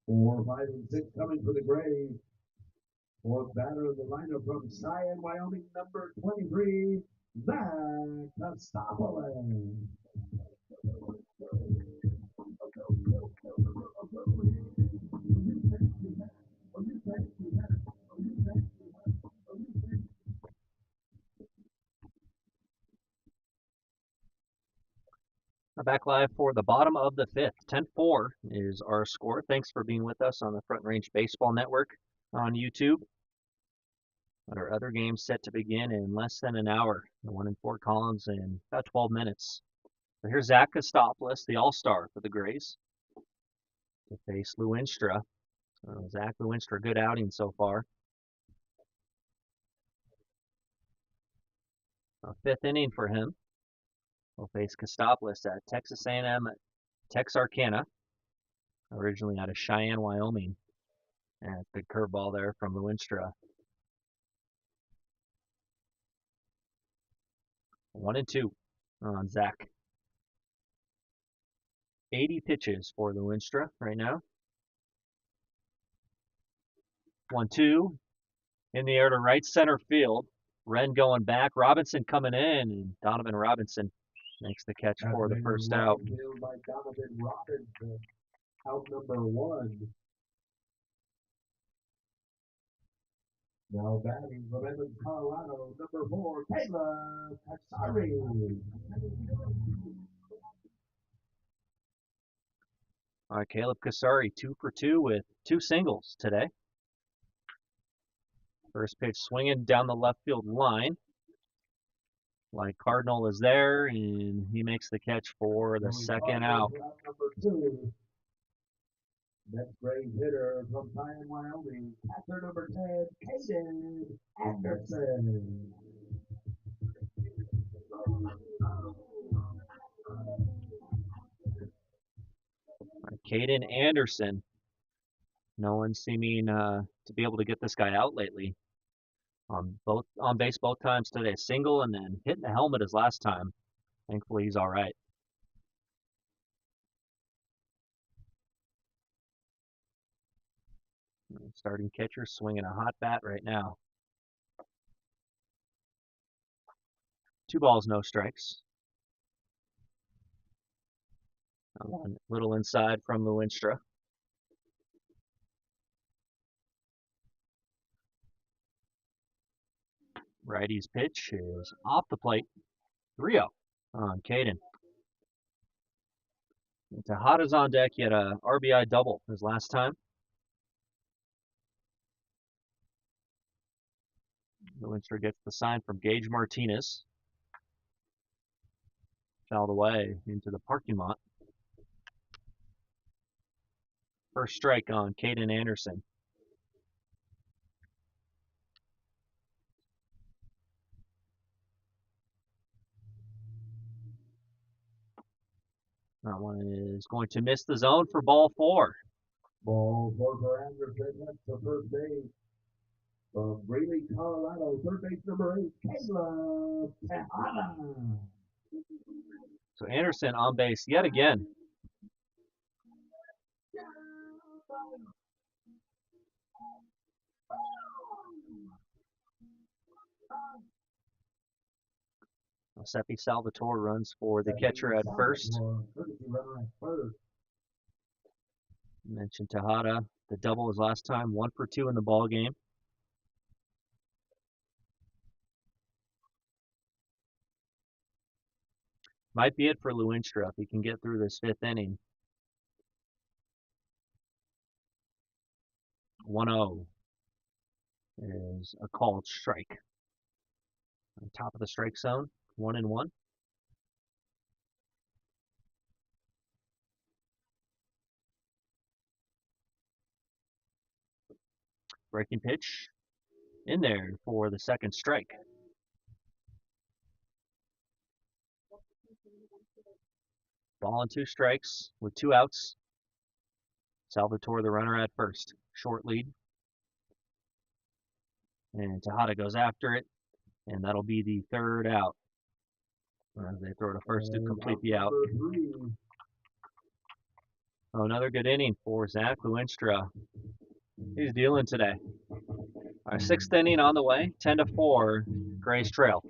4, 5, and 6 coming for the Grays. Fourth batter of the lineup from Cheyenne, Wyoming, number 23, Zach Costopoulos. Back live for the bottom of the fifth. 10-4 is our score. Thanks for being with us on the Front Range Baseball Network on YouTube. And our other games set to begin in less than an hour. The one in Fort Collins in about 12 minutes. So here's Zach Costopoulos, the all-star for the Grays, to face Lewinstra. Zach Lewinstra, good outing so far. Fifth inning for him. We'll face Costopoulos at Texas A&M Texarkana, originally out of Cheyenne, Wyoming. And big curveball there from Lewinstra. 1-2 on Zach. 80 pitches for Lewinstra right now. 1-2 in the air to right center field. Wren going back. Robinson coming in, and Donovan Robinson makes the catch for the first out. By Donovan Robinson, out number 1. Now batting from Edmonds, Colorado, number 4, Caleb Kasari. All right, Caleb Kasari, 2 for 2 with 2 singles today. First pitch swinging down the left field line. Like Cardinal is there, and he makes the catch for the second out. Number 2. Next Grays hitter from Cheyenne, Wyoming, catcher number 10, Caden Anderson. Caden Anderson. No one seeming to be able to get this guy out lately. On base both times today. Single and then hitting the helmet his last time. Thankfully, he's all right. Starting catcher swinging a hot bat right now. 2 balls, no strikes. One little inside from Lewinstra. Righty's pitch is off the plate. 3-0 on Caden. Tejada's on deck. He had a RBI double his last time. Lewinstra gets the sign from Gage Martinez. Fouled away into the parking lot. First strike on Caden Anderson. That one is going to miss the zone for ball 4. Ball 4 for Anderson. That's the first base. From Greeley, Colorado, third base number 8, Caleb Tejada. So Anderson on base yet again. Seppi Salvatore runs for the catcher at first. Mentioned Tejada. The double was last time, 1 for 2 in the ball game. Might be it for Lewinstra if he can get through this 5th inning. 1-0 is a called strike. On top of the strike zone, 1-1. Breaking pitch in there for the second strike. Ball and 2 strikes with 2 outs. Salvatore the runner at first. Short lead. And Tejada goes after it. And that'll be the 3rd out. As they throw to first to complete the out. Oh, another good inning for Zach Lewinstra. He's dealing today. Our 6th inning on the way, 10-4, Gray's Trail.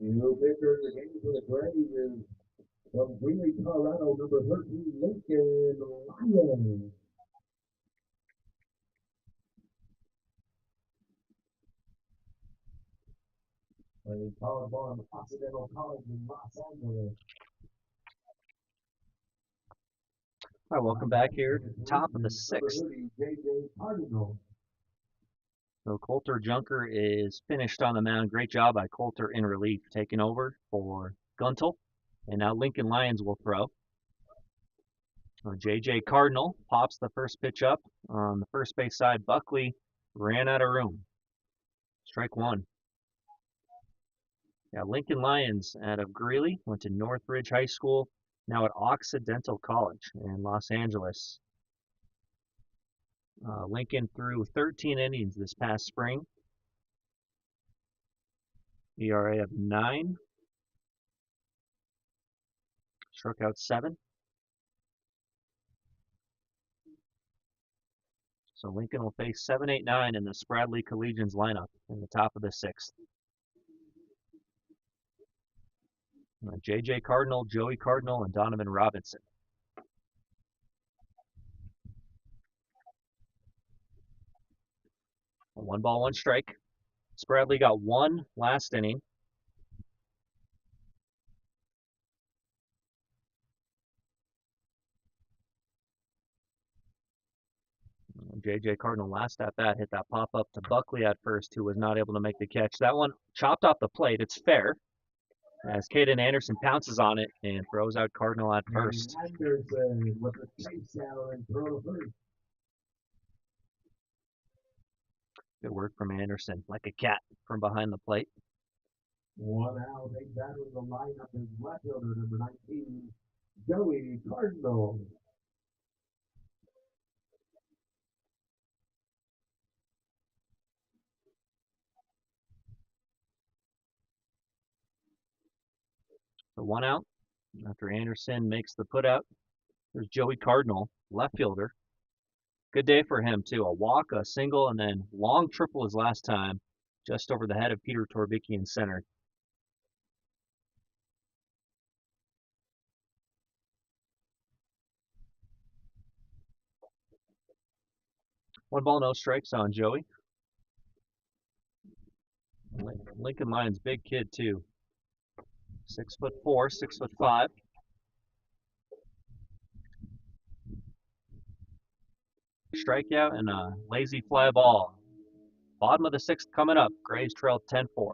New pitcher in the game for the Braves is from Greeley, Colorado, number 13, Lincoln Lyons. Playing college ball in Occidental College in Los Angeles. All right, welcome back here. Top of the 6th. J.J. Cardinal. So Coulter Junker is finished on the mound. Great job by Coulter in relief, taking over for Guntel. And now Lincoln Lyons will throw. J.J. Cardinal pops the first pitch up. On the first base side, Buckley ran out of room. Strike 1. Yeah, Lincoln Lyons out of Greeley, went to Northridge High School, now at Occidental College in Los Angeles. Lincoln threw 13 innings this past spring. ERA of 9. Struck out 7. So Lincoln will face 7, 8, 9 in the Spradley Collegians lineup in the top of the 6th. J.J. Cardinal, Joey Cardinal, and Donovan Robinson. A 1-ball, 1 strike. Spradley got 1 last inning. J.J. Cardinal last at bat hit that pop up to Buckley at first, who was not able to make the catch. That one chopped off the plate. It's fair, as Caden Anderson pounces on it and throws out Cardinal at first. Anderson with the chase down and throw to first. Good work from Anderson, like a cat from behind the plate. 1 out. Eight batter in the lineup is left fielder number 19, Joey Cardinal. So 1 out. After Anderson makes the putout, there's Joey Cardinal, left fielder. Good day for him, too. A walk, a single, and then long triple his last time, just over the head of Peter Torbicki in center. One ball, no strikes on Joey. Lincoln Lyons, big kid, too. 6'4", 6'5". Strikeout and a lazy fly ball. Bottom of the 6th coming up. Grays trail 10-4.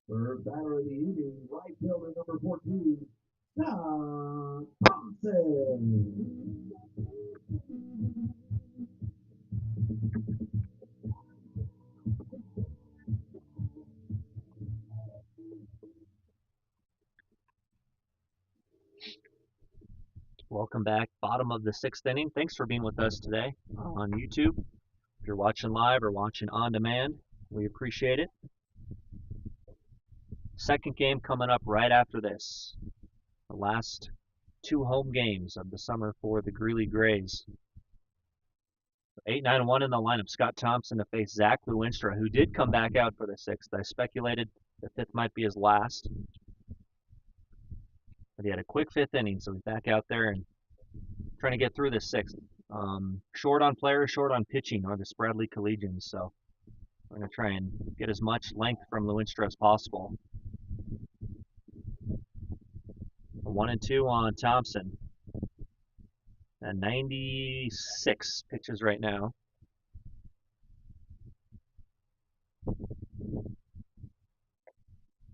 Third batter of the evening, right fielder number 14, John Thompson. Welcome back. Bottom of the 6th inning. Thanks for being with us today on YouTube. If you're watching live or watching on demand, we appreciate it. Second game coming up right after this. The last 2 home games of the summer for the Greeley Grays. 8, 9, 1 in the lineup. Scott Thompson to face Zach Lewinstra, who did come back out for the 6th. I speculated the 5th might be his last. But he had a quick 5th inning, so he's back out there and trying to get through this 6th. Short on players, short on pitching are the Spradley Collegians, so we're going to try and get as much length from Lewinstra as possible. 1 and 2 on Thompson. And 96 pitches right now.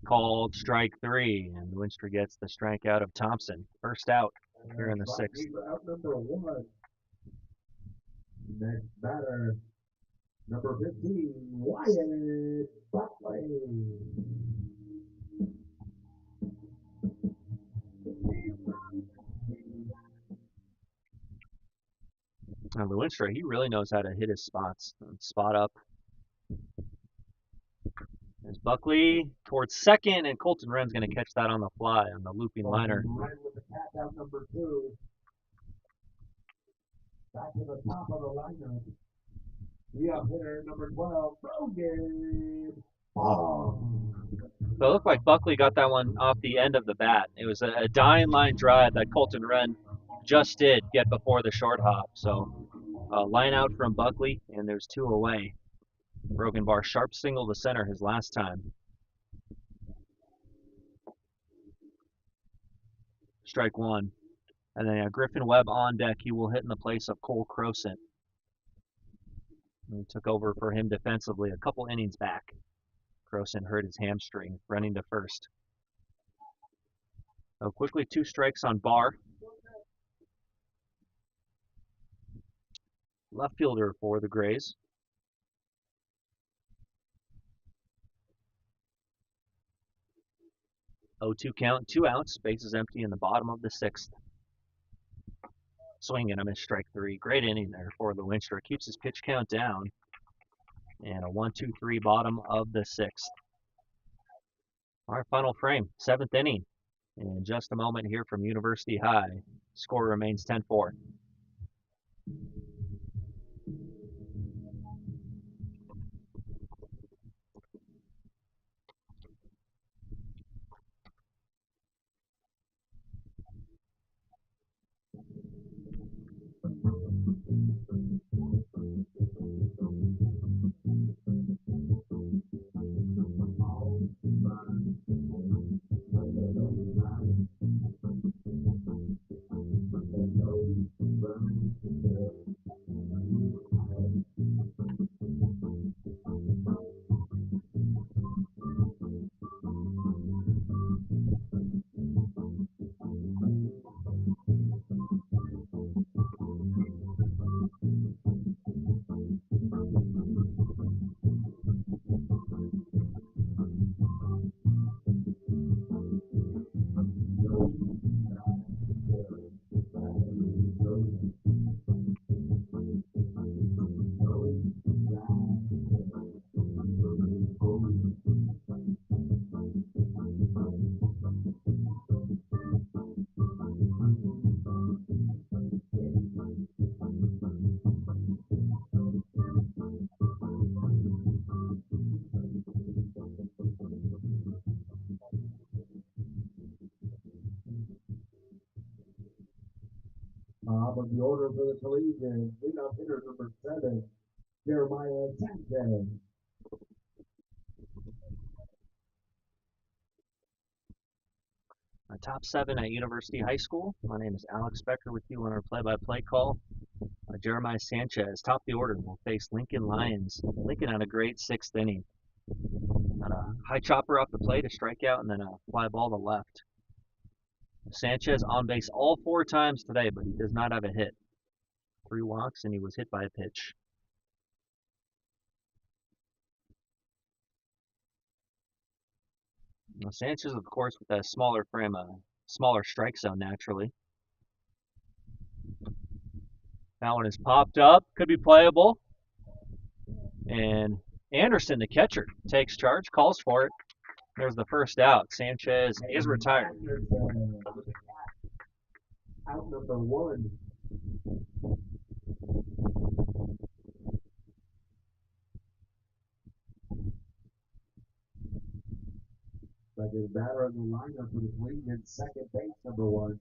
Called strike 3, and Lewinstra gets the strikeout of Thompson. First out here in the 6th. Out number 1. Next batter, number 15, Wyatt Buckley. And Lewinstra, he really knows how to hit his spots. Spot up. There's Buckley towards second, and Colton Wren's going to catch that on the fly on the looping liner. Wren with the catch out number 2. Back to the top of the lineup. Lead-off hitter number 12, Brogan. So it looked like Buckley got that one off the end of the bat. It was a dying line drive that Colton Wren just did get before the short hop. So line out from Buckley, and there's 2 away. Brogan Bar sharp single to center his last time. Strike 1. And then Griffin Webb on deck. He will hit in the place of Cole Crosent. He took over for him defensively a couple innings back. Crosent hurt his hamstring running to first. So quickly 2 strikes on Bar. Left fielder for the Grays. 0-2 count, 2 outs, bases empty in the bottom of the 6th. Swing and a miss, strike 3. Great inning there for Lewinstra. Keeps his pitch count down. And a 1-2-3 bottom of the 6th. All right, final frame, 7th inning. In just a moment here from University High. Score remains 10-4. Of the order for the Collegians, lead-off hitter number 7, Jeremiah Sanchez. Top 7 at University High School. My name is Alex Becker with you on our play-by-play call. Jeremiah Sanchez, top the order, will face Lincoln Lions. Lincoln had a great 6th inning. Got a high chopper off the plate, a strikeout, and then a fly ball to left. Sanchez on base all 4 times today, but he does not have a hit. 3 walks, and he was hit by a pitch. Now Sanchez, of course, with a smaller frame, a smaller strike zone naturally. That one is popped up, could be playable. And Anderson, the catcher, takes charge, calls for it. There's the first out. Sanchez is retired. Out number 1. Second batter in the lineup for the Collegians, second base number 1,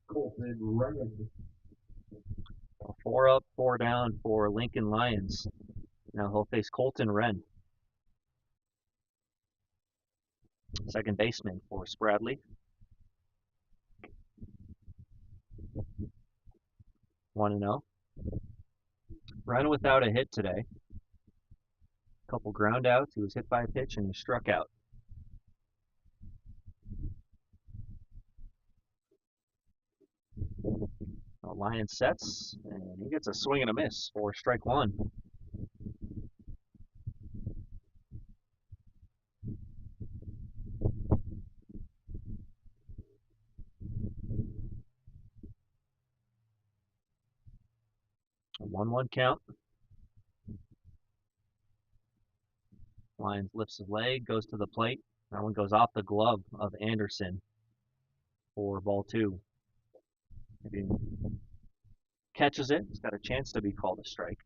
Colton Wren. 4 up, 4 down for Lincoln Lions. Now he'll face Colton Wren. Second baseman for Spradley. 1-0. Wren without a hit today. Couple ground outs. He was hit by a pitch and he struck out. Lion sets, and he gets a swing and a miss for strike 1. 1-1 count. Lyons lifts his leg, goes to the plate. That one goes off the glove of Anderson for ball 2. If he catches it, he's got a chance to be called a strike.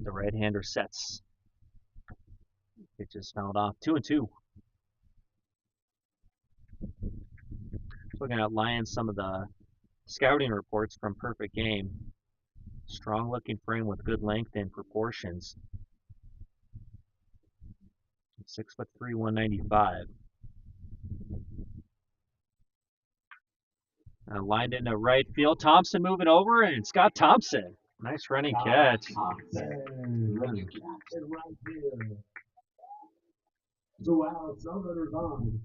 The right-hander sets. Pitch is fouled off. 2-2. Looking at Lyons, some of the scouting reports from Perfect Game. Strong looking frame with good length and proportions. 6'3", 195. Lined into right field. Thompson moving over, and Scott Thompson. Nice running catch. Thompson. Running catch it right here. 2 outs, no runners on.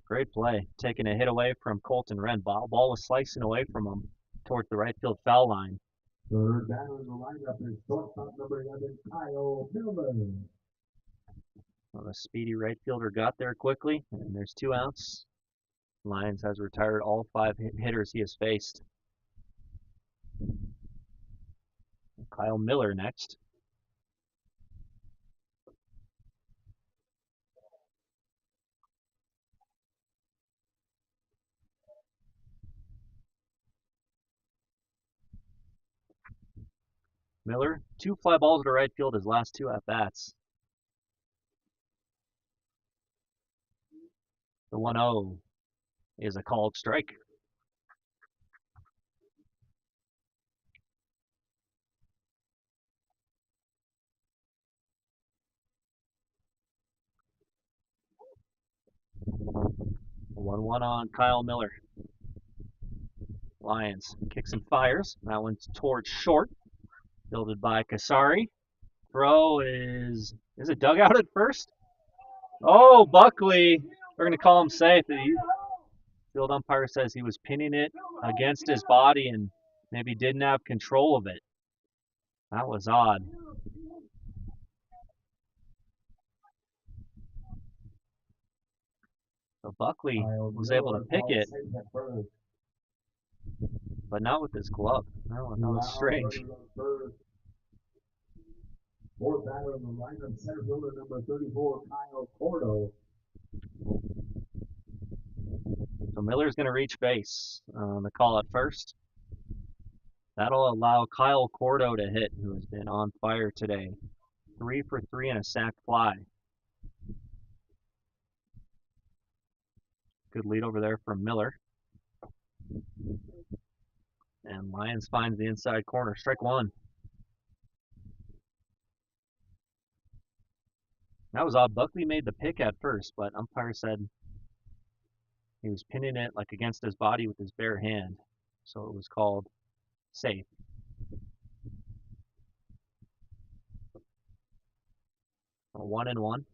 Great play. Taking a hit away from Colton Wren. Ball was slicing away from him towards the right field foul line. Third down in the lineup is shortstop number 11, Kyle Miller. Well, the speedy right fielder got there quickly, and there's 2 outs. Lyons has retired all 5 hitters he has faced. Kyle Miller next. Miller, 2 fly balls to right field his last 2 at-bats. The 1-0 is a called strike. The 1-1 on Kyle Miller. Lyons kicks and fires. That one's towards short. Fielded by Kasari. Throw is it dug out at first? Oh, Buckley. We're going to call him safe. The field umpire says he was pinning it against his body and maybe didn't have control of it. That was odd. So Buckley was able to pick it, but not with his glove. That was strange. Fourth batter in the lineup, center fielder number 34, Kyle Cordo. So Miller's going to reach base on the call at first. That'll allow Kyle Cordo to hit, who has been on fire today. 3 for 3 and a sac fly. Good lead over there from Miller. And Lyons finds the inside corner. Strike 1. That was odd. Buckley made the pick at first, but umpire said he was pinning it like against his body with his bare hand. So it was called safe. A 1-1.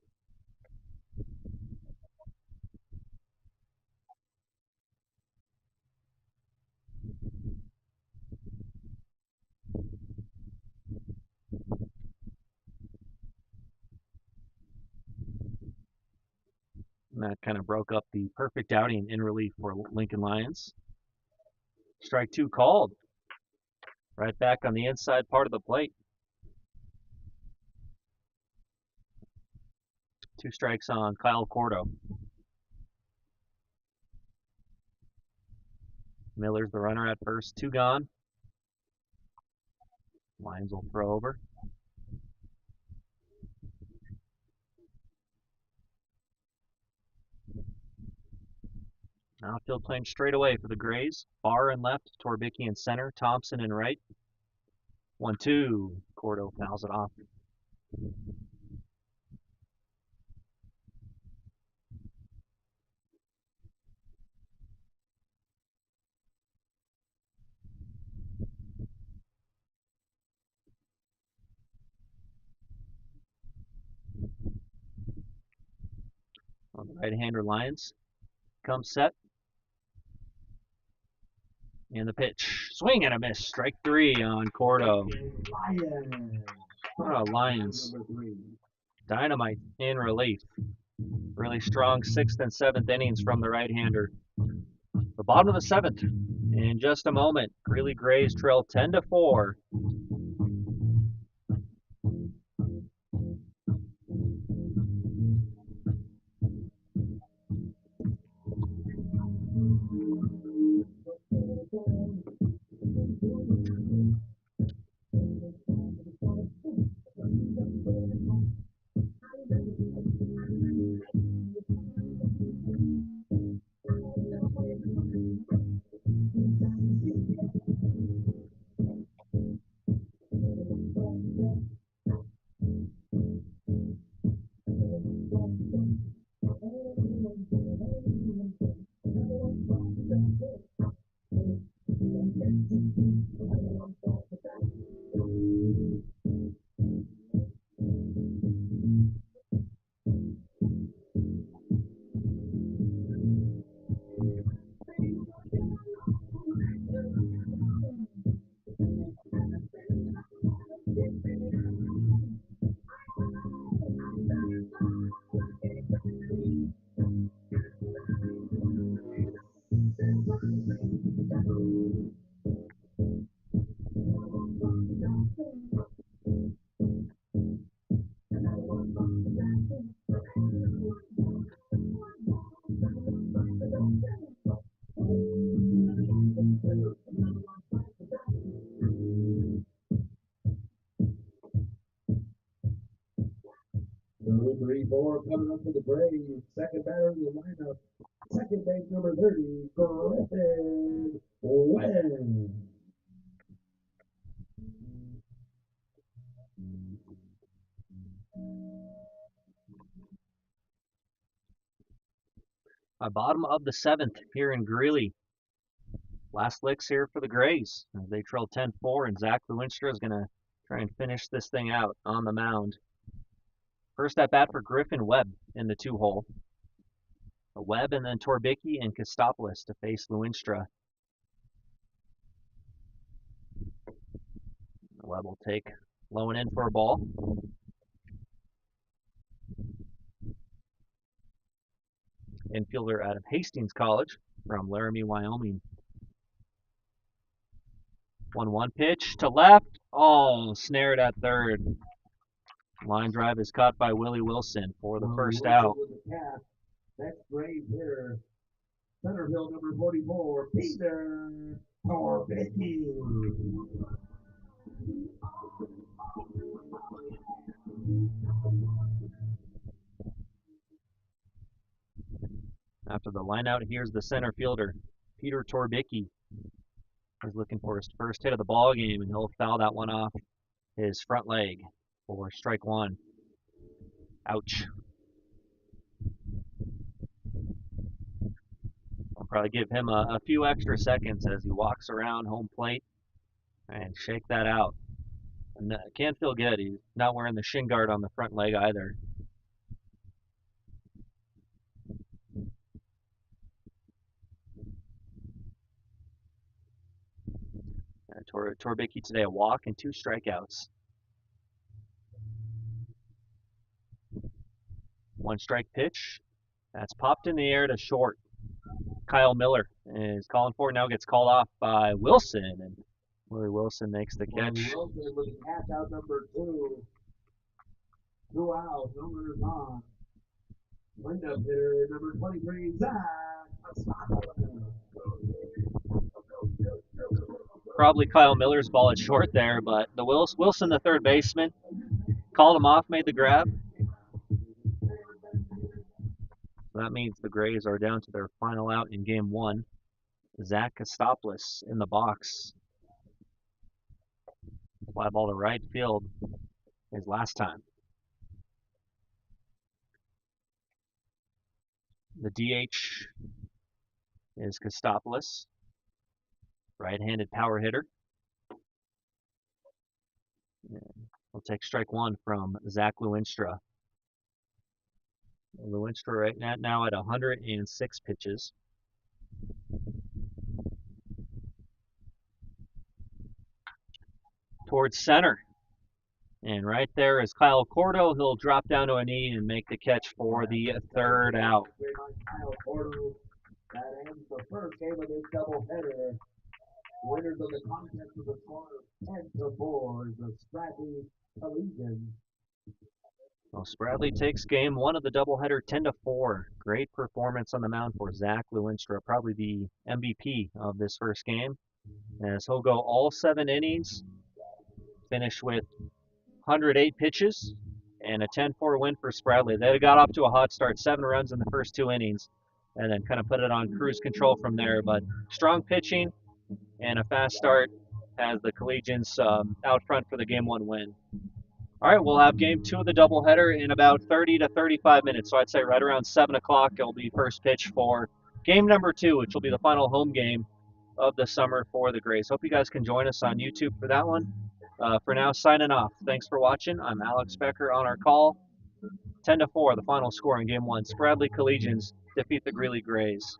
And that kind of broke up the perfect outing in relief for Lincoln Lyons. Strike 2 called. Right back on the inside part of the plate. 2 strikes on Kyle Cordo. Miller's the runner at first. 2 gone. Lyons will throw over. Outfield playing straight away for the Grays. Far and left, Torbicki in center, Thompson in right. 1-2. Cordo fouls it off. On the right-hander, Lyons comes set. And the pitch. Swing and a miss. Strike 3 on Cordo. Lyons. Lions. Number 3. Dynamite in relief. Really strong 6th and 7th innings from the right-hander. The bottom of the 7th. In just a moment, Greeley Grays trail 10-4. Number 3, 4 coming up for the Braves. Second batter in the lineup. Second base number 30, Griffin Wynn. Bottom of the 7th here in Greeley. Last licks here for the Grays. They trail 10-4, and Zach Lewinstra is going to try and finish this thing out on the mound. First at bat for Griffin Webb in the 2-hole. Webb and then Torbicki and Kostopoulos to face Lewinstra. Webb will take low and in for a ball. Infielder out of Hastings College from Laramie, Wyoming. 1-1 pitch to left. Oh, snared at third. Line drive is caught by Willie Wilson for the first Wilson out. with the catch. Next Brave hitter, center field number 44, Peter Torbicki. After the line out, here's the center fielder, Peter Torbicki. He's looking for his first hit of the ball game, and he'll foul that one off his front leg for strike one. Ouch. I'll probably give him a few extra seconds as he walks around home plate and shake that out. And it can't feel good. He's not wearing the shin guard on the front leg either. Torbicki today a walk and 2 strikeouts. 1 strike pitch. That's popped in the air to short. Kyle Miller is calling for it. Now gets called off by Wilson, and Willie Wilson makes the catch. Wilson with the catch out number 2. 2 outs, no runners on. Windup hitter number 23, Zach Kostopoulos. Probably Kyle Miller's ball is short there, but the Wilson, the third baseman, called him off, made the grab. So that means the Grays are down to their final out in Game 1. Zach Kostopoulos in the box. Fly ball to right field his last time. The DH is Kostopoulos, right-handed power hitter. We'll take strike one from Zach Lewinstra. Lewinstra right now at 106 pitches. Towards center. And right there is Kyle Cordo. He'll drop down to a knee and make the catch for the third out. Kyle Porter. That ends the first game of this doubleheader. Winners of the contest with a score of 10-4 is the Spradley Collegians. Well, Spradley takes game one of the doubleheader 10-4. Great performance on the mound for Zach Lewinstra, probably the MVP of this first game, as he'll go all 7 innings, finish with 108 pitches, and a 10-4 win for Spradley. They got off to a hot start, 7 runs in the first 2 innings, and then kind of put it on cruise control from there. But strong pitching and a fast start has the Collegians out front for the game one win. All right, we'll have game two of the doubleheader in about 30 to 35 minutes. So I'd say right around 7 o'clock, it'll be first pitch for game number two, which will be the final home game of the summer for the Grays. Hope you guys can join us on YouTube for that one. For now, signing off. Thanks for watching. I'm Alex Becker on our call. 10-4, the final score in game one. Spradley Collegians defeat the Greeley Grays.